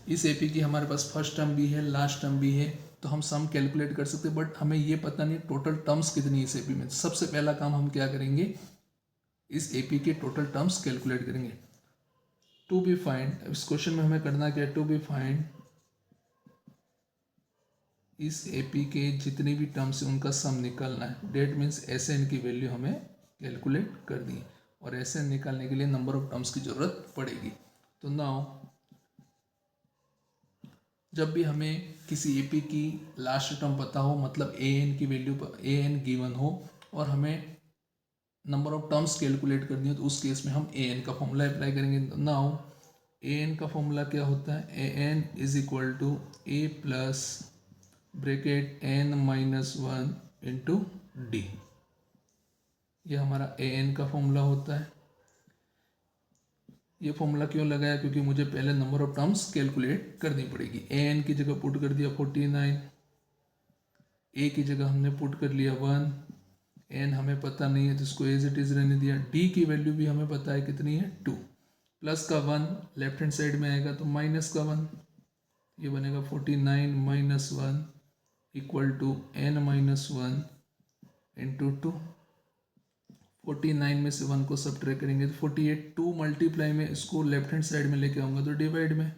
इस AP की हमारे पास फर्स्ट टर्म भी है लास्ट टर्म भी है, तो हम सम कैलकुलेट कर सकते हैं, बट हमें ये पता नहीं टोटल टर्म्स कितनी है इस AP में। सबसे पहला काम हम क्या करेंगे, इस AP के टोटल टर्म्स कैलकुलेट करेंगे। टू बी फाइंड, इस क्वेश्चन में हमें करना क्या है, टू बी फाइंड इस AP के जितनी भी टर्म्स हैं उनका सम निकालना है। डेट मीन्स SN की वैल्यू हमें कैलकुलेट कर दी, और SN निकालने के लिए नंबर ऑफ टर्म्स की जरूरत पड़ेगी। तो नाउ जब भी हमें किसी AP की लास्ट टर्म पता हो, मतलब AN की वैल्यू AN गिवन हो और हमें नंबर ऑफ टर्म्स कैलकुलेट करनी हो, तो उस केस में हम AN का फॉर्मूला अप्लाई करेंगे। नाउ AN का फॉर्मूला क्या होता है, AN is equal to A plus bracket n minus 1 into D. ये हमारा AN का फॉर्मूला होता है। ये फॉर्मूला क्यों लगाया, क्योंकि मुझे पहले नंबर ऑफ टर्म्स कैलकुलेट करनी पड़ेगी। AN की जगह पुट कर दिया 49, A की जगह हमने पुट कर लिया 1, N हमें पता नहीं है तो इसको एज इट इज रहने दिया। D की वैल्यू भी हमें पता है कितनी है 2, प्लस का 1 लेफ्ट हैंड साइड में आएगा तो माइनस का 1, ये बनेगा 49 minus 1 equal to n minus 1 into 2। 49 में से 1 को सब्ट्रैक्ट करेंगे तो 48, 2 मल्टीप्लाई में इसको लेफ्ट हैंड साइड में लेके आऊँगा तो डिवाइड में,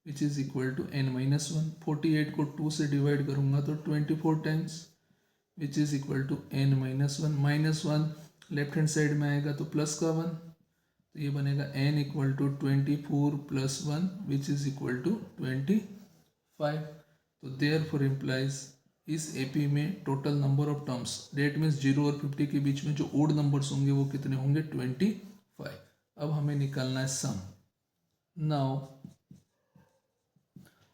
which is equal to n minus 1। 48 को 2 से डिवाइड करूँगा तो 24 times, which is equal to n minus 1। Minus 1 left hand side में आएगा तो प्लस का 1, तो ये बनेगा n equal to 24 plus 1 which is equal to 25। तो देयरफॉर इम्प्लाइज इस AP में total number of terms, that means 0 और 50 के बीच में जो ओड नंबर्स होंगे वो कितने होंगे 25। अब हमें निकालना है सम। नाउ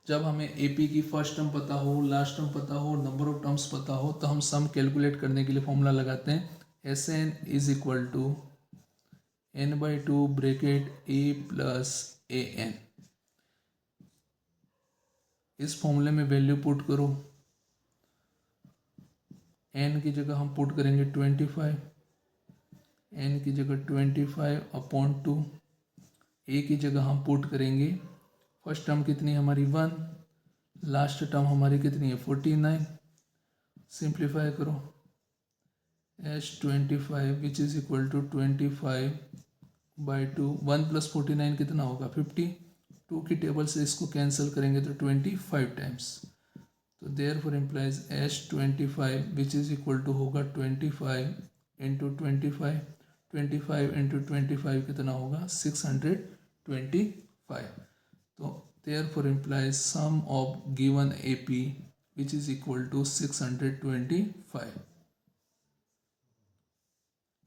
जब हमें एपी की फर्स्ट टर्म पता हो, लास्ट टर्म पता हो, नंबर ऑफ टर्म्स पता हो, तो हम सम कैलकुलेट करने के लिए फॉर्मूला लगाते हैं S n is equal to n/2 bracket a plus a n. इस फॉर्मूले में वैल्यू पुट करो। n की जगह हम पुट करेंगे 25, n की जगह 25/2, a की जगह हम पुट करेंगे फर्स्ट टर्म कितनी है हमारी 1, लास्ट टर्म हमारी कितनी है 49। सिंप्लीफाई करो h25 which is equal to 25/2, 1 + 49 कितना होगा 50। 2 की टेबल से इसको कैंसिल करेंगे तो 25 टाइम्स, तो therefore implies h25 which is equal to होगा 25 इंटू 25, 25 इंटू 25 कितना होगा 625। तो therefore implies sum of given AP which is equal to 625,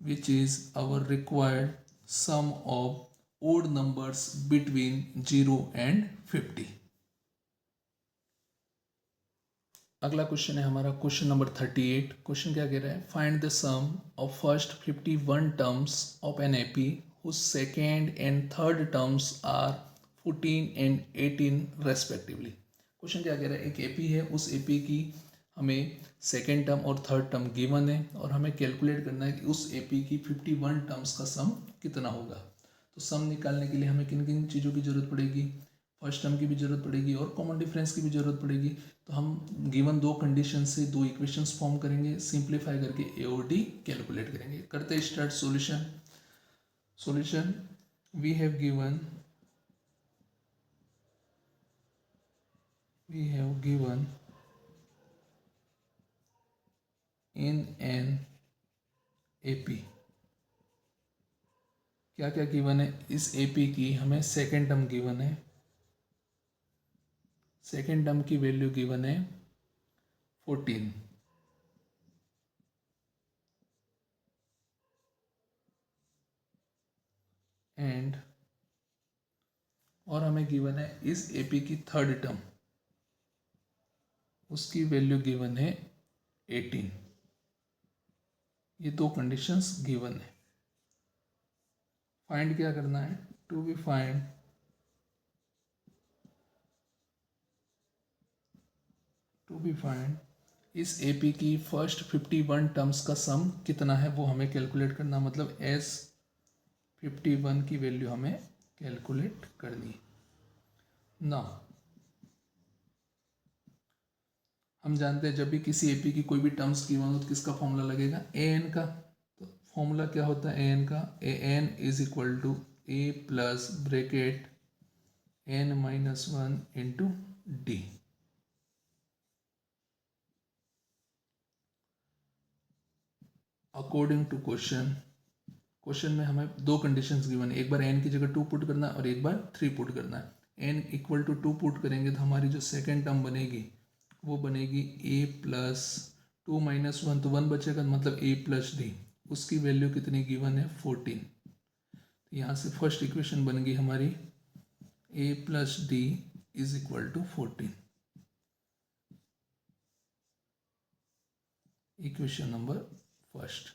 which is our required sum of odd numbers between 0 and 50। अगला question है हमारा question number 38। Question क्या कह रहा है, find the sum of first 51 terms of an AP whose second and third terms are 14 and 18 respectively. Question क्या कह रहा है, एक एपी है, उस एपी की हमें सेकेंड टर्म और थर्ड टर्म गिवन है और हमें कैलकुलेट करना है कि उस एपी की 51 टर्म्स का सम कितना होगा। तो सम निकालने के लिए हमें किन किन चीज़ों की ज़रूरत पड़ेगी, फर्स्ट टर्म की भी जरूरत पड़ेगी और कॉमन डिफरेंस की भी जरूरत पड़ेगी। तो हम गिवन दो कंडीशन से दो इक्वेशंस फॉर्म करेंगे, सिंप्लीफाई करके ए और डी कैलकुलेट करेंगे। करते हैं start. Solution we have given in an AP क्या क्या गिवन है, इस एपी की हमें सेकेंड टर्म गिवन है, सेकेंड टर्म की वैल्यू गिवन है 14 एंड और हमें गिवन है इस एपी की थर्ड टर्म, उसकी वैल्यू गिवन है 18। ये दो कंडीशंस गिवन है। फाइंड क्या करना है, टू बी फाइंड इस एपी की फर्स्ट 51 टर्म्स का सम कितना है वो हमें कैलकुलेट करना, मतलब एस 51 की वैल्यू हमें कैलकुलेट करनी। ना हम जानते हैं जब भी किसी एपी की कोई भी टर्म्स की हो तो किसका फॉर्मूला लगेगा, ए एन का। तो फॉर्मूला क्या होता है ए एन का, a N is equal to A plus bracket n-1 into d. According to question में हमें दो कंडीशंस गिवन है, एक बार n की जगह 2 पुट करना है और एक बार 3 पुट करना है। n इक्वल टू 2 पुट करेंगे तो हमारी जो सेकेंड टर्म बनेगी वो बनेगी a प्लस 2 - 1, तो 1 बचेगा, मतलब a प्लस डी, उसकी वैल्यू कितनी गिवन है 14। तो यहाँ से फर्स्ट इक्वेशन बन गई हमारी a plus d is equal to 14। Equation number first.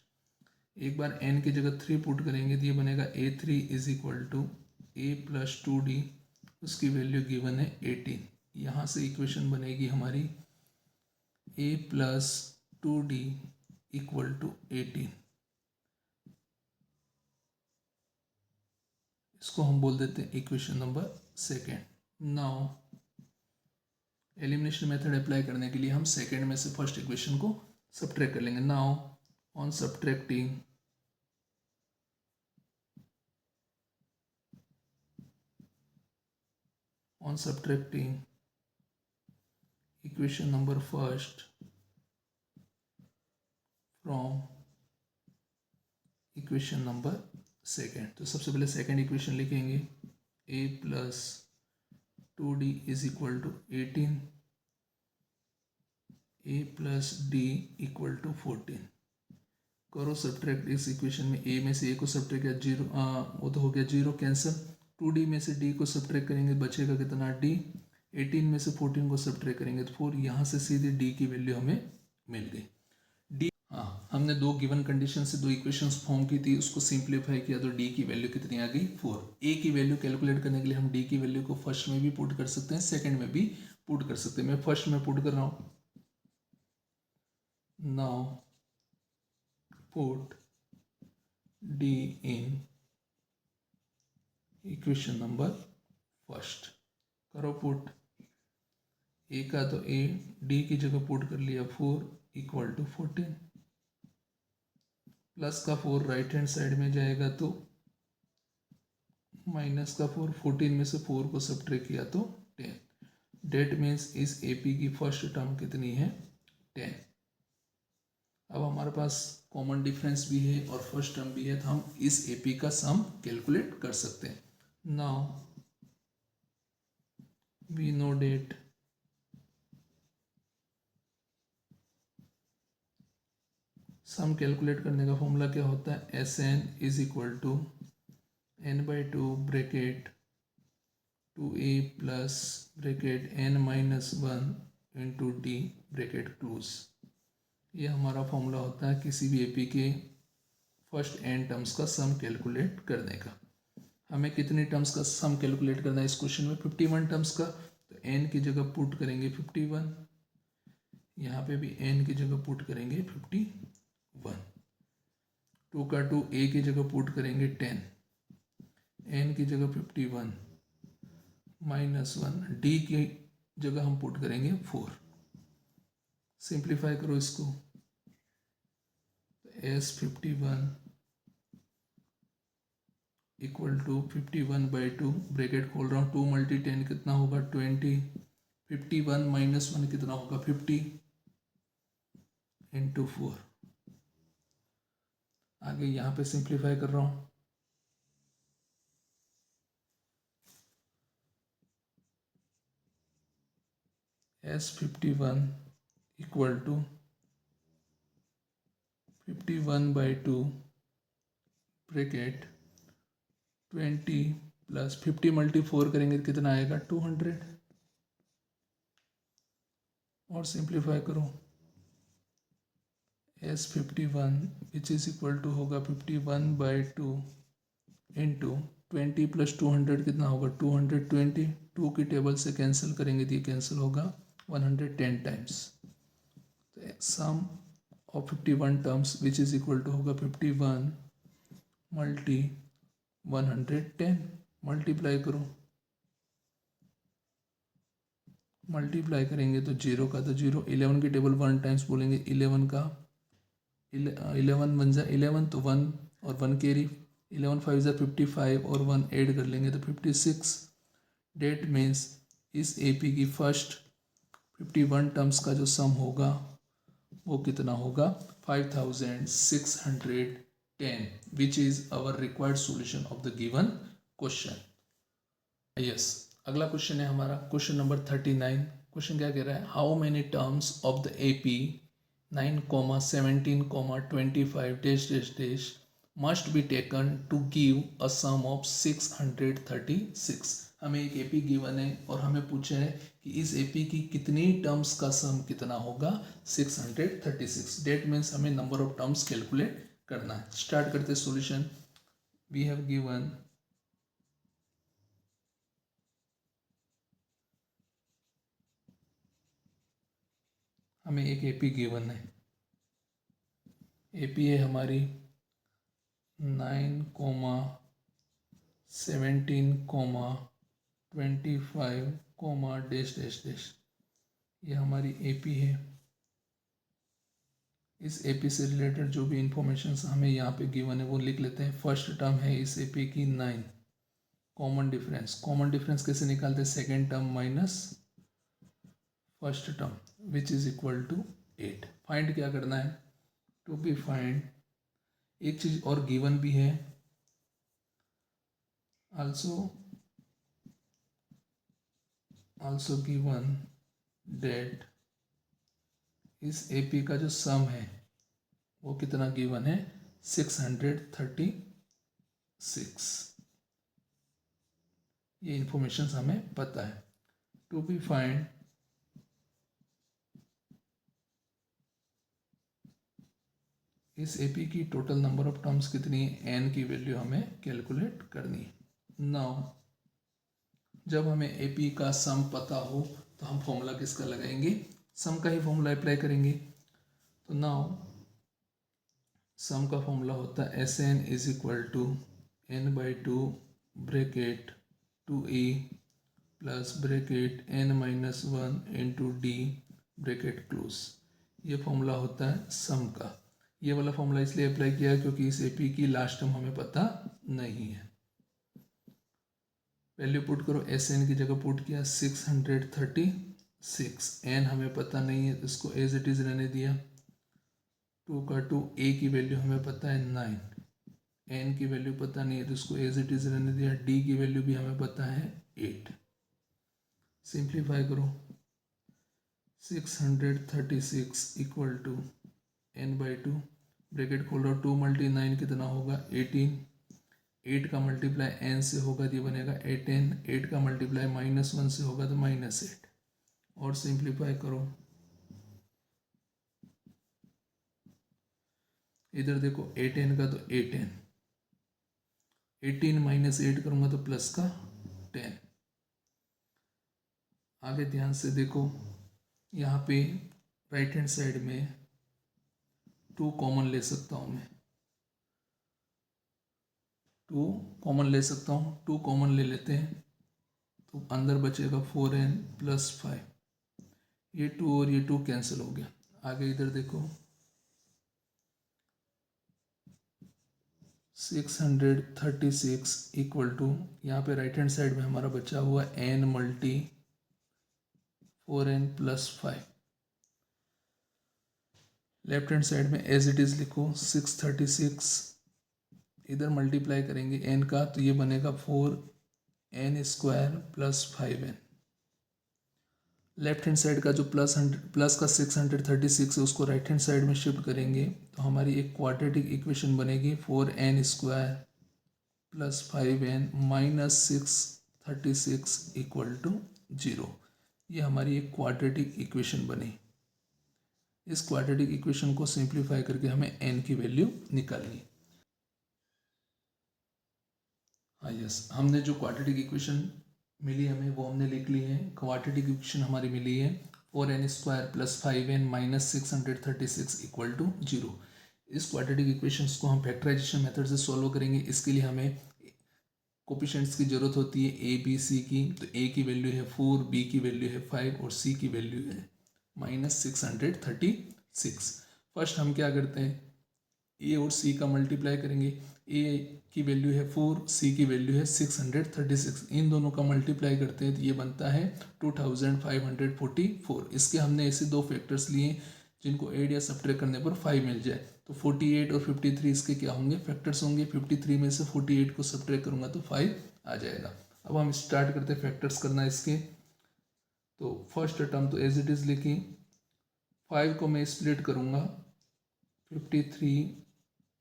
एक बार n की जगह 3 पुट करेंगे तो ये बनेगा a3 is equal to a plus 2d, उसकी वैल्यू गिवन है 18। यहाँ से इक्वेशन बनेगी हमारी a plus 2d equal to 18। इसको हम बोल देते हैं equation number second. Now elimination method apply करने के लिए हम सेकेंड में से फर्स्ट इक्वेशन को सब्ट्रैक्ट कर लेंगे। Now on subtracting equation number first from equation number second, तो सबसे पहले सेकेंड इक्वेशन लिखेंगे a plus 2d is equal to 18, a plus d equal to 14। करो सब्ट्रैक्ट। इस इक्वेशन में a में से a को सब्ट्रैक्ट किया, जीरो वो तो हो गया जीरो कैंसिल, 2d में से d को सब्ट्रैक्ट करेंगे बचेगा कितना d, 18 में से 14 को सब्ट्रैक्ट करेंगे तो 4, यहाँ से सीधे डी की वैल्यू हमें मिल गई। डी, हाँ, हमने दो गिवन कंडीशन से दो इक्वेशंस फॉर्म की थी, उसको सिंप्लीफाई किया तो डी की वैल्यू कितनी आ गई 4। ए की वैल्यू कैलकुलेट करने के लिए हम डी की वैल्यू को फर्स्ट में भी पुट कर सकते हैं, सेकेंड में भी पुट कर सकते हैं। मैं फर्स्ट में पुट कर रहा हूँ। Now put D in equation number first, करो पुट। ए का तो ए, डी की जगह पुट कर लिया 4 इक्वल टू 14, प्लस का 4 राइट हैंड साइड में जाएगा तो माइनस का 4, 14 में से 4 को सब्ट्रैक्ट किया तो 10। डेट मीन्स इस एपी की फर्स्ट टर्म कितनी है 10। अब हमारे पास कॉमन डिफरेंस भी है और फर्स्ट टर्म भी है, तो हम इस एपी का सम कैलकुलेट कर सकते हैं। Now we know that sum calculate करने का फॉर्मूला क्या होता है, S n is equal to n/2 bracket 2a plus bracket n-1 into d bracket close. ये हमारा फॉर्मूला होता है किसी भी एपी के फर्स्ट n टर्म्स का सम कैलकुलेट करने का। हमें कितने टर्म्स का सम कैलकुलेट करना है इस क्वेश्चन में, 51 टर्म्स का, तो n की जगह पुट करेंगे 51, यहाँ पे भी n की जगह पुट करेंगे 51, 2 का 2 a की जगह पुट करेंगे 10, n की जगह 51 -1, d की जगह हम पुट करेंगे 4। सिंप्लीफाई करो इसको, S51 इक्वल टू 51/2 ब्रैकेट खोल रहा हूँ, 2 × 10 कितना होगा 20, 51 - 1 कितना होगा 50 × 4। आगे यहाँ पे सिंप्लीफाई कर रहा हूँ, S51 equal to 51/2 bracket 20 plus 50 × 4 करेंगे तो कितना आएगा 200, और सिंप्लीफाई करो, S51 which is equal to होगा 51/2 इंटू 20 + 200 कितना होगा 220, 2 की टेबल से कैंसिल करेंगे तो ये कैंसिल होगा 110 टाइम्स। तो sum of 51 terms which is equal to होगा 51 × 110, मल्टीप्लाई करो, मल्टीप्लाई करेंगे तो 0 का तो 0, 11 की टेबल 1 टाइम्स बोलेंगे, 11 का 11 बन जाए 11 तो 1 और 1 कैरी, 11 5 ज़ा 55 और 1 ऐड कर लेंगे तो 56। डेट मीन्स इस एपी की फर्स्ट 51 टर्म्स का जो सम होगा वो कितना होगा 5610, which is our required solution of the given question. Yes, अगला क्वेश्चन है हमारा क्वेश्चन नंबर 39। क्वेश्चन क्या कह रहा है, how many terms of the AP 9, 17, 25 dash dash dash must be taken to give a sum of 636। हमें एक AP given है और हमें पूछा है कि इस एपी की कितनी टर्म्स का सम कितना होगा 636। डेट मीन्स हमें नंबर ऑफ टर्म्स कैलकुलेट करना है। स्टार्ट करते सॉल्यूशन। वी हैव गिवन हमें एक एपी गिवन है, एपी है हमारी 9, 17, 25, डैश डैश डैश, ये हमारी एपी है। इस एपी से रिलेटेड जो भी इंफॉर्मेशन हमें यहाँ पे गिवन है वो लिख लेते हैं। फर्स्ट टर्म है इस एपी की 9, कॉमन डिफरेंस कैसे निकालते हैं, second term minus first term which is equal to 8। Find क्या करना है, टू बी फाइंड, एक चीज और गिवन भी है, also given that इस एपी का जो सम है वो कितना गिवन है 636। ये इंफॉर्मेशन हमें पता है। टू बी फाइंड इस एपी की टोटल नंबर ऑफ टर्म्स कितनी है, एन की वैल्यू हमें कैलकुलेट करनी है। नाउ जब हमें एपी का सम पता हो तो हम फॉर्मूला किसका लगाएंगे, सम का ही फॉर्मूला अप्लाई करेंगे। तो नाउ सम का फॉर्मूला होता है S n is equal to n by two bracket two A plus bracket N minus one into d bracket close. ये फॉर्मूला होता है सम का। ये वाला फॉर्मूला इसलिए अप्लाई किया है क्योंकि इस एपी की लास्ट टर्म हमें पता नहीं है। वैल्यू पुट करो, एस एन की जगह पुट किया 636, एन हमें पता नहीं है तो इसको एज इट इज रहने दिया। 2 का 2, ए की वैल्यू हमें पता है 9, एन की वैल्यू पता नहीं है तो इसको एज इट इज रहने दिया। डी की वैल्यू भी हमें पता है 8। सिंप्लीफाई करो, 636 equal to n by two bracket खोल रहा हूँ, 2 मल्टी 9 कितना होगा 18, 8 का मल्टीप्लाई एन से होगा तो ये बनेगा 8n, 8 का मल्टीप्लाई -1 से होगा तो -8। और सिंप्लीफाई करो, इधर देखो 8n का तो 8n, 18 माइनस 8 करूँगा तो प्लस का 10। आगे ध्यान से देखो, यहाँ पे राइट हैंड साइड में 2 कॉमन ले सकता हूँ मैं, 2 कॉमन ले सकता हूँ, 2 कॉमन ले लेते हैं तो अंदर बचेगा 4n प्लस 5, ये 2 और ये 2 कैंसिल हो गया। आगे इधर देखो 636 इक्वल टू, यहाँ पे राइट हैंड साइड में हमारा बचा हुआ n multi 4n plus 5, left hand side में एज इट इज लिखो 636, इधर मल्टीप्लाई करेंगे n का तो ये बनेगा 4n square plus 5n। Left hand side का जो प्लस का 636 है उसको राइट हैंड साइड में शिफ्ट करेंगे तो हमारी एक क्वाड्रेटिक इक्वेशन बनेगी 4n square plus 5n minus 636 equal to 0। ये हमारी एक क्वाड्रेटिक इक्वेशन बनी। इस क्वाड्रेटिक इक्वेशन को सिंप्लीफाई करके हमें n की वैल्यू निकालनी। हाँ यस, हमने जो क्वाड्रेटिक इक्वेशन मिली हमें वो हमने लिख ली है। क्वाड्रेटिक इक्वेशन हमारी मिली है 4n square plus 5n minus 636 equal to 0। इस क्वाड्रेटिक इक्वेशंस को हम फैक्टराइजेशन मेथड से सॉल्व करेंगे। इसके लिए हमें कोफिशिएंट्स की ज़रूरत होती है ए बी सी की। तो ए की वैल्यू है 4, बी की वैल्यू है 5 और सी की वैल्यू है -636। फर्स्ट हम क्या करते हैं, ए और सी का मल्टीप्लाई करेंगे। ए की वैल्यू है 4, सी की वैल्यू है 636, इन दोनों का मल्टीप्लाई करते हैं तो ये बनता है 2544। इसके हमने ऐसे दो फैक्टर्स लिए जिनको ऐड या सब्ट्रैक्ट करने पर 5 मिल जाए। तो 48 और 53 इसके क्या होंगे, फैक्टर्स होंगे। 53 में से 48 को सब्ट्रैक्ट करूँगा तो 5 आ जाएगा। अब हम स्टार्ट करते हैं फैक्टर्स करना इसके। तो फर्स्ट टर्म तो एज इट इज़ लिखी, 5 को मैं स्प्लिट करूँगा 53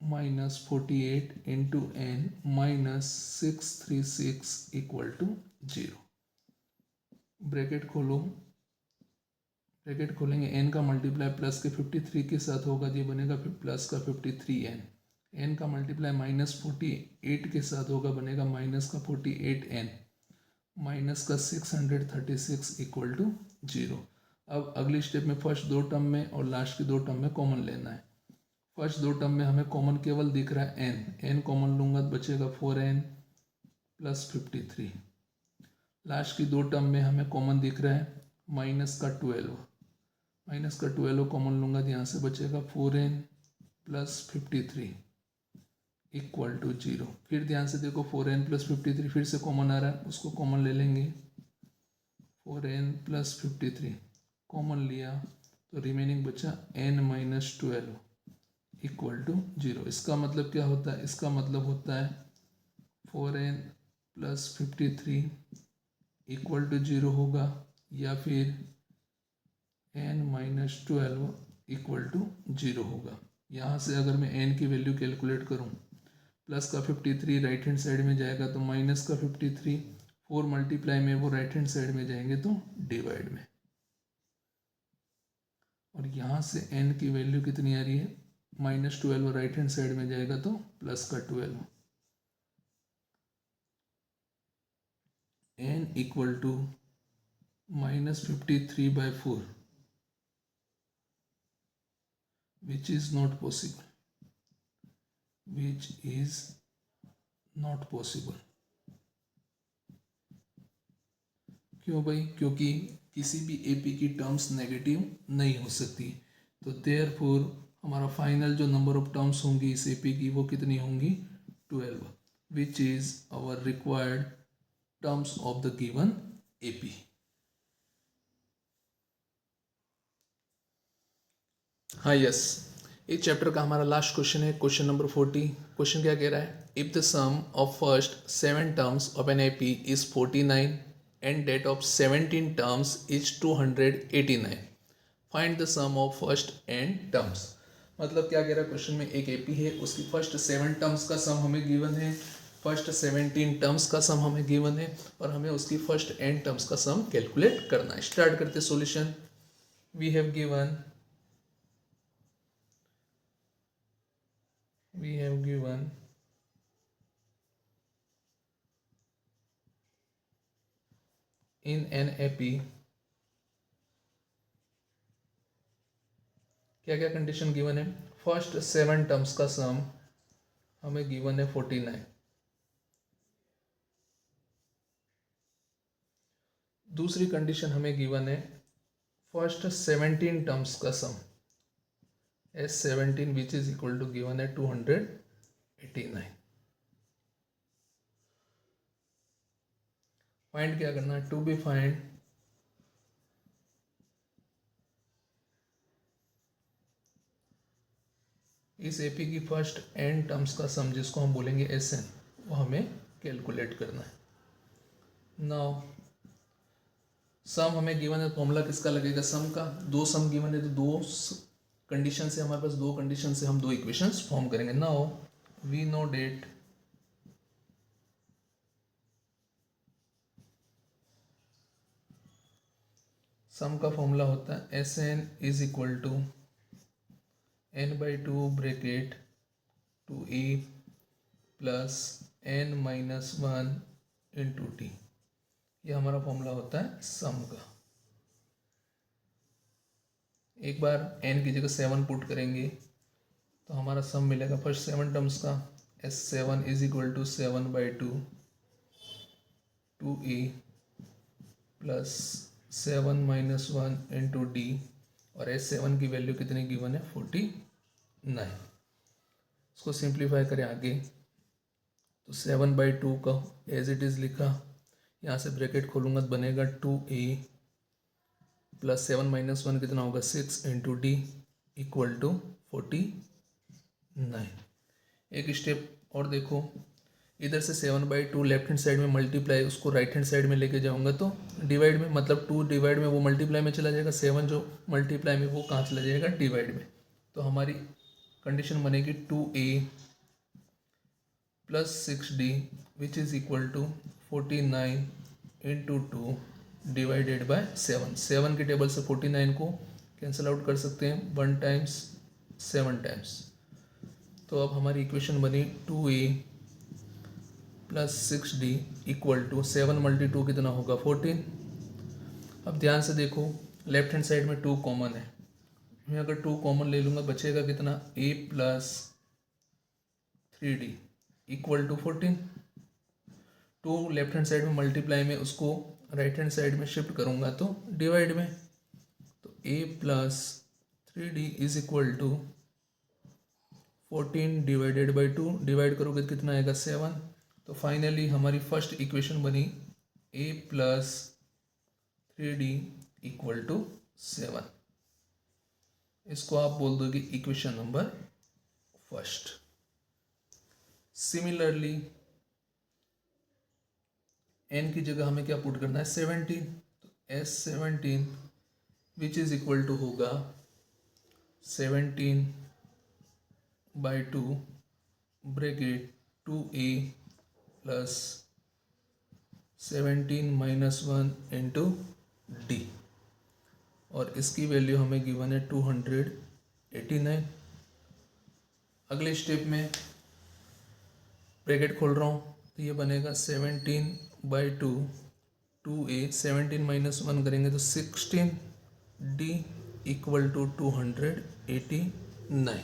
minus 48 into n minus 636 equal to 0। Bracket खोलो, ब्रैकेट खोलेंगे, एन का मल्टीप्लाई प्लस के 53 के साथ होगा तो ये बनेगा फिर प्लस का 53n। एन का मल्टीप्लाई माइनस 48 के साथ होगा, बनेगा माइनस का 48n माइनस का 636 इक्वल टू 0। अब अगली स्टेप में फर्स्ट दो टर्म में और लास्ट की दो टर्म में कॉमन लेना है। फर्स्ट दो टर्म में हमें कॉमन केवल दिख रहा है n कॉमन लूँगा तो बचेगा 4n प्लस 53। लास्ट की दो टर्म में हमें कॉमन दिख रहा है माइनस का 12 कॉमन लूँगा तो यहाँ से बचेगा 4n प्लस 53 इक्वल टू 0। फिर ध्यान से देखो 4n प्लस 53 फिर से कॉमन आ रहा है, उसको कॉमन ले लेंगे। 4n प्लस 53 कॉमन लिया तो रिमेनिंग बचा n माइनस 12 इक्वल टू 0। इसका मतलब क्या होता है, इसका मतलब होता है 4n प्लस 53 इक्वल टू 0 होगा, या फिर n माइनस 12 इक्वल टू 0 होगा। यहाँ से अगर मैं n की वैल्यू कैलकुलेट करूँ, प्लस का 53 राइट हैंड साइड में जाएगा तो माइनस का 53, 4 मल्टीप्लाई में वो राइट हैंड साइड में जाएंगे तो डिवाइड में, और यहाँ से n की वैल्यू कितनी आ रही है -12, राइट हैंड साइड में जाएगा तो प्लस का 12, n equal to -53/4, which is not possible, which is not possible। क्यों भाई? क्योंकि किसी भी एपी की टर्म्स नेगेटिव नहीं हो सकती, तो देयरफॉर हमारा फाइनल जो नंबर ऑफ टर्म्स होंगी इस एपी की वो कितनी होंगी 12, which is our required terms of the given AP. हाँ यस, इस चैप्टर का हमारा लास्ट क्वेश्चन है क्वेश्चन नंबर 40। क्वेश्चन क्या कह रहा है? If the sum of first 7 terms of an AP is 49 and that of 17 terms is 289, find the sum of first n terms। मतलब क्या कह रहा है क्वेश्चन में, एक एपी है, उसकी फर्स्ट 7 टर्म्स का सम हमें गिवन है, फर्स्ट 17 टर्म्स का सम हमें गिवन है, और हमें उसकी फर्स्ट n टर्म्स का सम कैलकुलेट करना है। स्टार्ट करते solution. We have given in an AP क्या क्या कंडीशन गिवन है? फर्स्ट 7 टर्म्स का सम हमें गिवन है 49, दूसरी कंडीशन हमें गिवन है फर्स्ट 17 टर्म्स का sum S17 which is equal to given है 289। फाइंड क्या करना है? टू बी फाइंड इस एपी की फर्स्ट n टर्म्स का सम, जिसको हम बोलेंगे Sn, वो हमें कैलकुलेट करना है। नाउ सम हमें गिवन है, फॉर्मूला किसका लगेगा? सम का। दो सम गिवन है तो दो कंडीशन से, हमारे पास दो कंडीशन से हम दो इक्वेशंस फॉर्म करेंगे। Now we know that sum का फॉर्मूला होता है Sn is equal to n/2 bracket 2e plus n-1 into t. ये हमारा फॉर्मूला होता है सम का। एक बार n की जगह 7 पुट करेंगे तो हमारा सम मिलेगा फर्स्ट 7 टर्म्स का S7 is equal to 7/2 2e plus 7-1 into d, और S7 की वैल्यू कितनी गिवन है 49। इसको सिंप्लीफाई करें आगे तो 7/2 का एज इट इज़ लिखा, यहाँ से ब्रैकेट खोलूँगा तो बनेगा 2a प्लस 7-1 कितना होगा 6 इंटू डी इक्वल टू 49। एक स्टेप और देखो, इधर से 7/2 लेफ्ट हैंड साइड में मल्टीप्लाई, उसको राइट हैंड साइड में लेके जाऊंगा तो डिवाइड में, मतलब 2 डिवाइड में वो मल्टीप्लाई में चला जाएगा, 7 जो मल्टीप्लाई में वो कहाँ चला जाएगा डिवाइड में। तो हमारी कंडीशन बनेगी 2a plus 6d which is equal to 49 into 2 divided by 7। 7 के टेबल से 49 को कैंसिल आउट कर सकते हैं 1 टाइम्स 7 टाइम्स। तो अब हमारी इक्वेशन बनी 2a plus 6d equal to 7 × 2 कितना होगा 14। अब ध्यान से देखो, लेफ्ट हैंड साइड में 2 कॉमन है, मैं अगर 2 कॉमन ले लूँगा बचेगा कितना a plus 3d equal to 14। 2 left hand side में मल्टीप्लाई में, उसको राइट हैंड साइड में शिफ्ट करूँगा तो डिवाइड में, तो a plus 3d is equal to 14 divided by 2, divide करोगे तो कितना आएगा 7। तो फाइनली हमारी फर्स्ट इक्वेशन बनी a plus 3d equal to 7। इसको आप बोल दोगे equation number first. Similarly n की जगह हमें क्या पुट करना है 17, तो S17 which is equal to होगा 17/2 bracket 2a plus 17 minus 1 into d, और इसकी वैल्यू हमें गिवन है 289। अगले स्टेप में ब्रैकेट खोल रहा हूँ तो ये बनेगा 17/2 2a, 17 माइनस 1 करेंगे तो 16d इक्वल टू 289।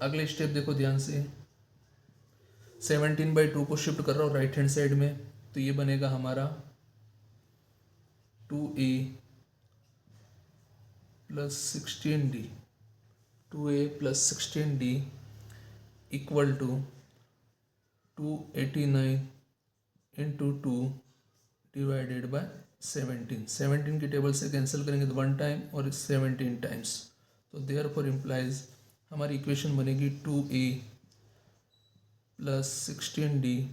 अगले स्टेप देखो ध्यान से, 17/2 को शिफ्ट कर रहा हूँ राइट हैंड साइड में, तो ये बनेगा हमारा 2a plus 16d, 2a plus 16d equal to 289 into 2 divided by 17। 17 की टेबल से कैंसिल करेंगे तो 1 टाइम और 17 टाइम्स, तो देयरफॉर इम्प्लाइज हमारी इक्वेशन बनेगी 2a plus 16d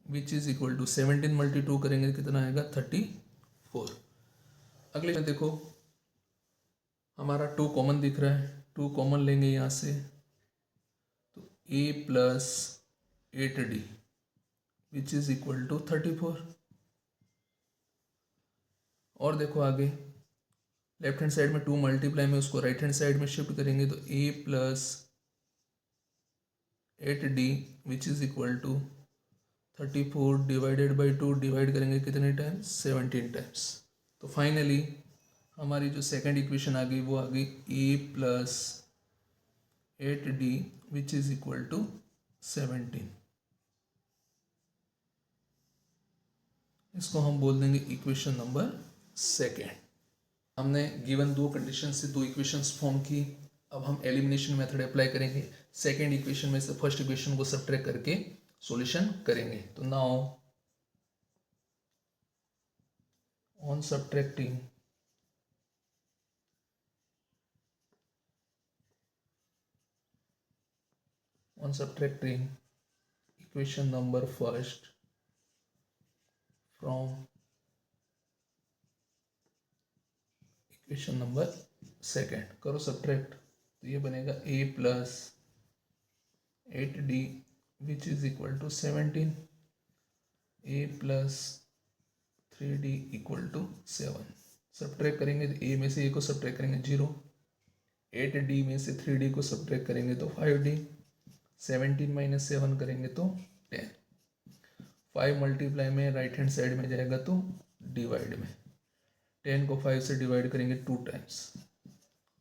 which is equal to 17 multi 2 करेंगे कितना आएगा 34। अगले में देखो हमारा 2 कॉमन दिख रहा है, 2 कॉमन लेंगे यहाँ से तो a plus 8d which is equal to 34। और देखो आगे लेफ्ट हैंड साइड में 2 मल्टीप्लाई में उसको राइट हैंड साइड में शिफ्ट करेंगे तो a plus 8d which is equal to 34 divided by 2, divide करेंगे कितने टाइम्स 17 टाइम्स। तो फाइनली हमारी जो सेकंड इक्वेशन आ गई वो आ गई a plus 8d which is equal to 17। इसको हम बोल देंगे इक्वेशन नंबर सेकेंड। हमने गिवन 2 कंडीशन से 2 इक्वेशंस फॉर्म की। अब हम एलिमिनेशन मेथड अप्लाई करेंगे, सेकेंड इक्वेशन में से फर्स्ट इक्वेशन को सब्ट्रैक्ट करके सॉल्यूशन करेंगे। तो now on subtracting equation number first from equation number second, करो सब्ट्रैक्ट, तो ये बनेगा a plus 8d which is equal to 17, a plus 3d equal to 7। Subtract करेंगे तो a में से a को सब्ट्रैक्ट करेंगे 0, 8d में से 3d को सब्ट्रैक्ट करेंगे तो 5d, 17 माइनस 7 करेंगे तो 10। 5 मल्टीप्लाई में राइट हैंड साइड में जाएगा तो डिवाइड में, 10 को 5 से डिवाइड करेंगे 2 टाइम्स,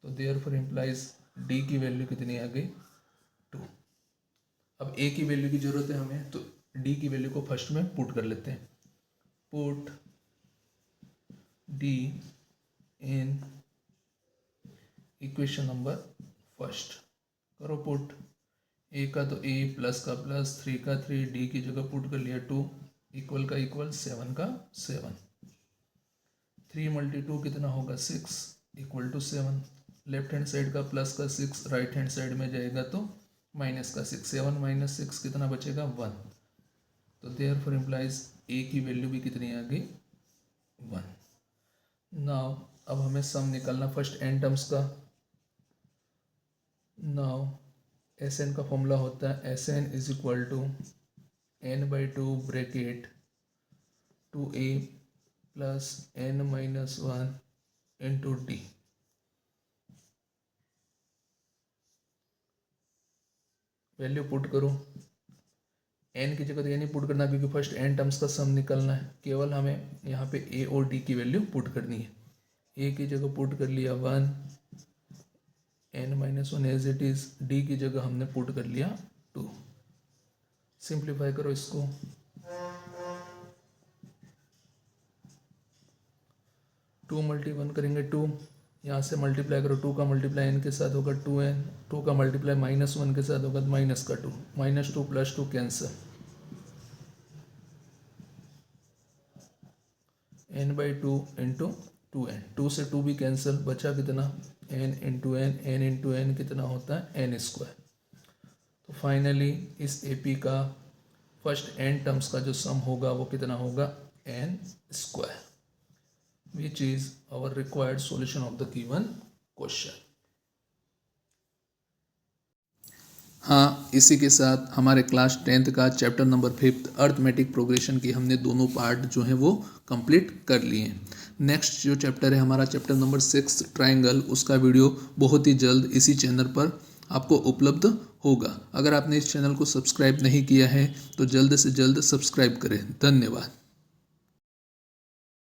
तो देयरफॉर इम्प्लाइज d की वैल्यू कितनी आ गई 2। अब a की वैल्यू की जरूरत है हमें, तो d की वैल्यू को फर्स्ट में पुट कर लेते हैं। Put d in equation number first, करो पुट, a का तो a, प्लस का प्लस, 3 का 3, d की जगह पुट कर लिया 2, इक्वल का इक्वल, 7 का 7, 3 मल्टी 2 कितना होगा 6 equal to 7। Left hand side का प्लस का 6 राइट हैंड साइड में जाएगा तो माइनस का 6, 7 माइनस 6 कितना बचेगा 1, तो देयरफॉर इम्प्लाइज a की वैल्यू भी कितनी आ गई 1। नाउ अब हमें सम निकालना फर्स्ट n टर्म्स का। नाउ Sn का फॉर्मूला होता है Sn is equal to n/2 bracket 2a plus n minus 1 into d. Value put करो, n की जगह तो ये नहीं पुट करना क्योंकि फर्स्ट n टर्म्स का सम निकलना है, केवल हमें यहाँ पे a और d की वैल्यू पुट करनी है। a की जगह पुट कर लिया 1, n minus 1 as it is, d की जगह हमने पुट कर लिया 2। सिंप्लीफाई करो इसको, टू मल्टी 1 करेंगे 2, यहाँ से मल्टीप्लाई करो, 2 का मल्टीप्लाई n के साथ होगा 2n, 2 का मल्टीप्लाई माइनस 1 के साथ होगा तो माइनस का 2, minus 2 plus 2 cancel, n/2 into 2n, 2 से 2 भी कैंसिल, बचा कितना n into n, n into n कितना होता है n स्क्वायर। तो फाइनली इस AP का फर्स्ट n टर्म्स का जो सम होगा वो कितना होगा n square, which is our required solution of the given question। हाँ, इसी के साथ हमारे क्लास 10th का चैप्टर नंबर 5 अर्थमेटिक प्रोग्रेशन की हमने दोनों पार्ट जो हैं वो कंप्लीट कर लिए हैं। नेक्स्ट जो चैप्टर है हमारा चैप्टर नंबर 6 ट्रायंगल, उसका वीडियो बहुत ही जल्द इसी चैनल पर आपको उपलब्ध होगा। अगर आपने इस चैनल को सब्सक्राइब नहीं किया है तो जल्द से जल्द सब्सक्राइब करें। धन्यवाद।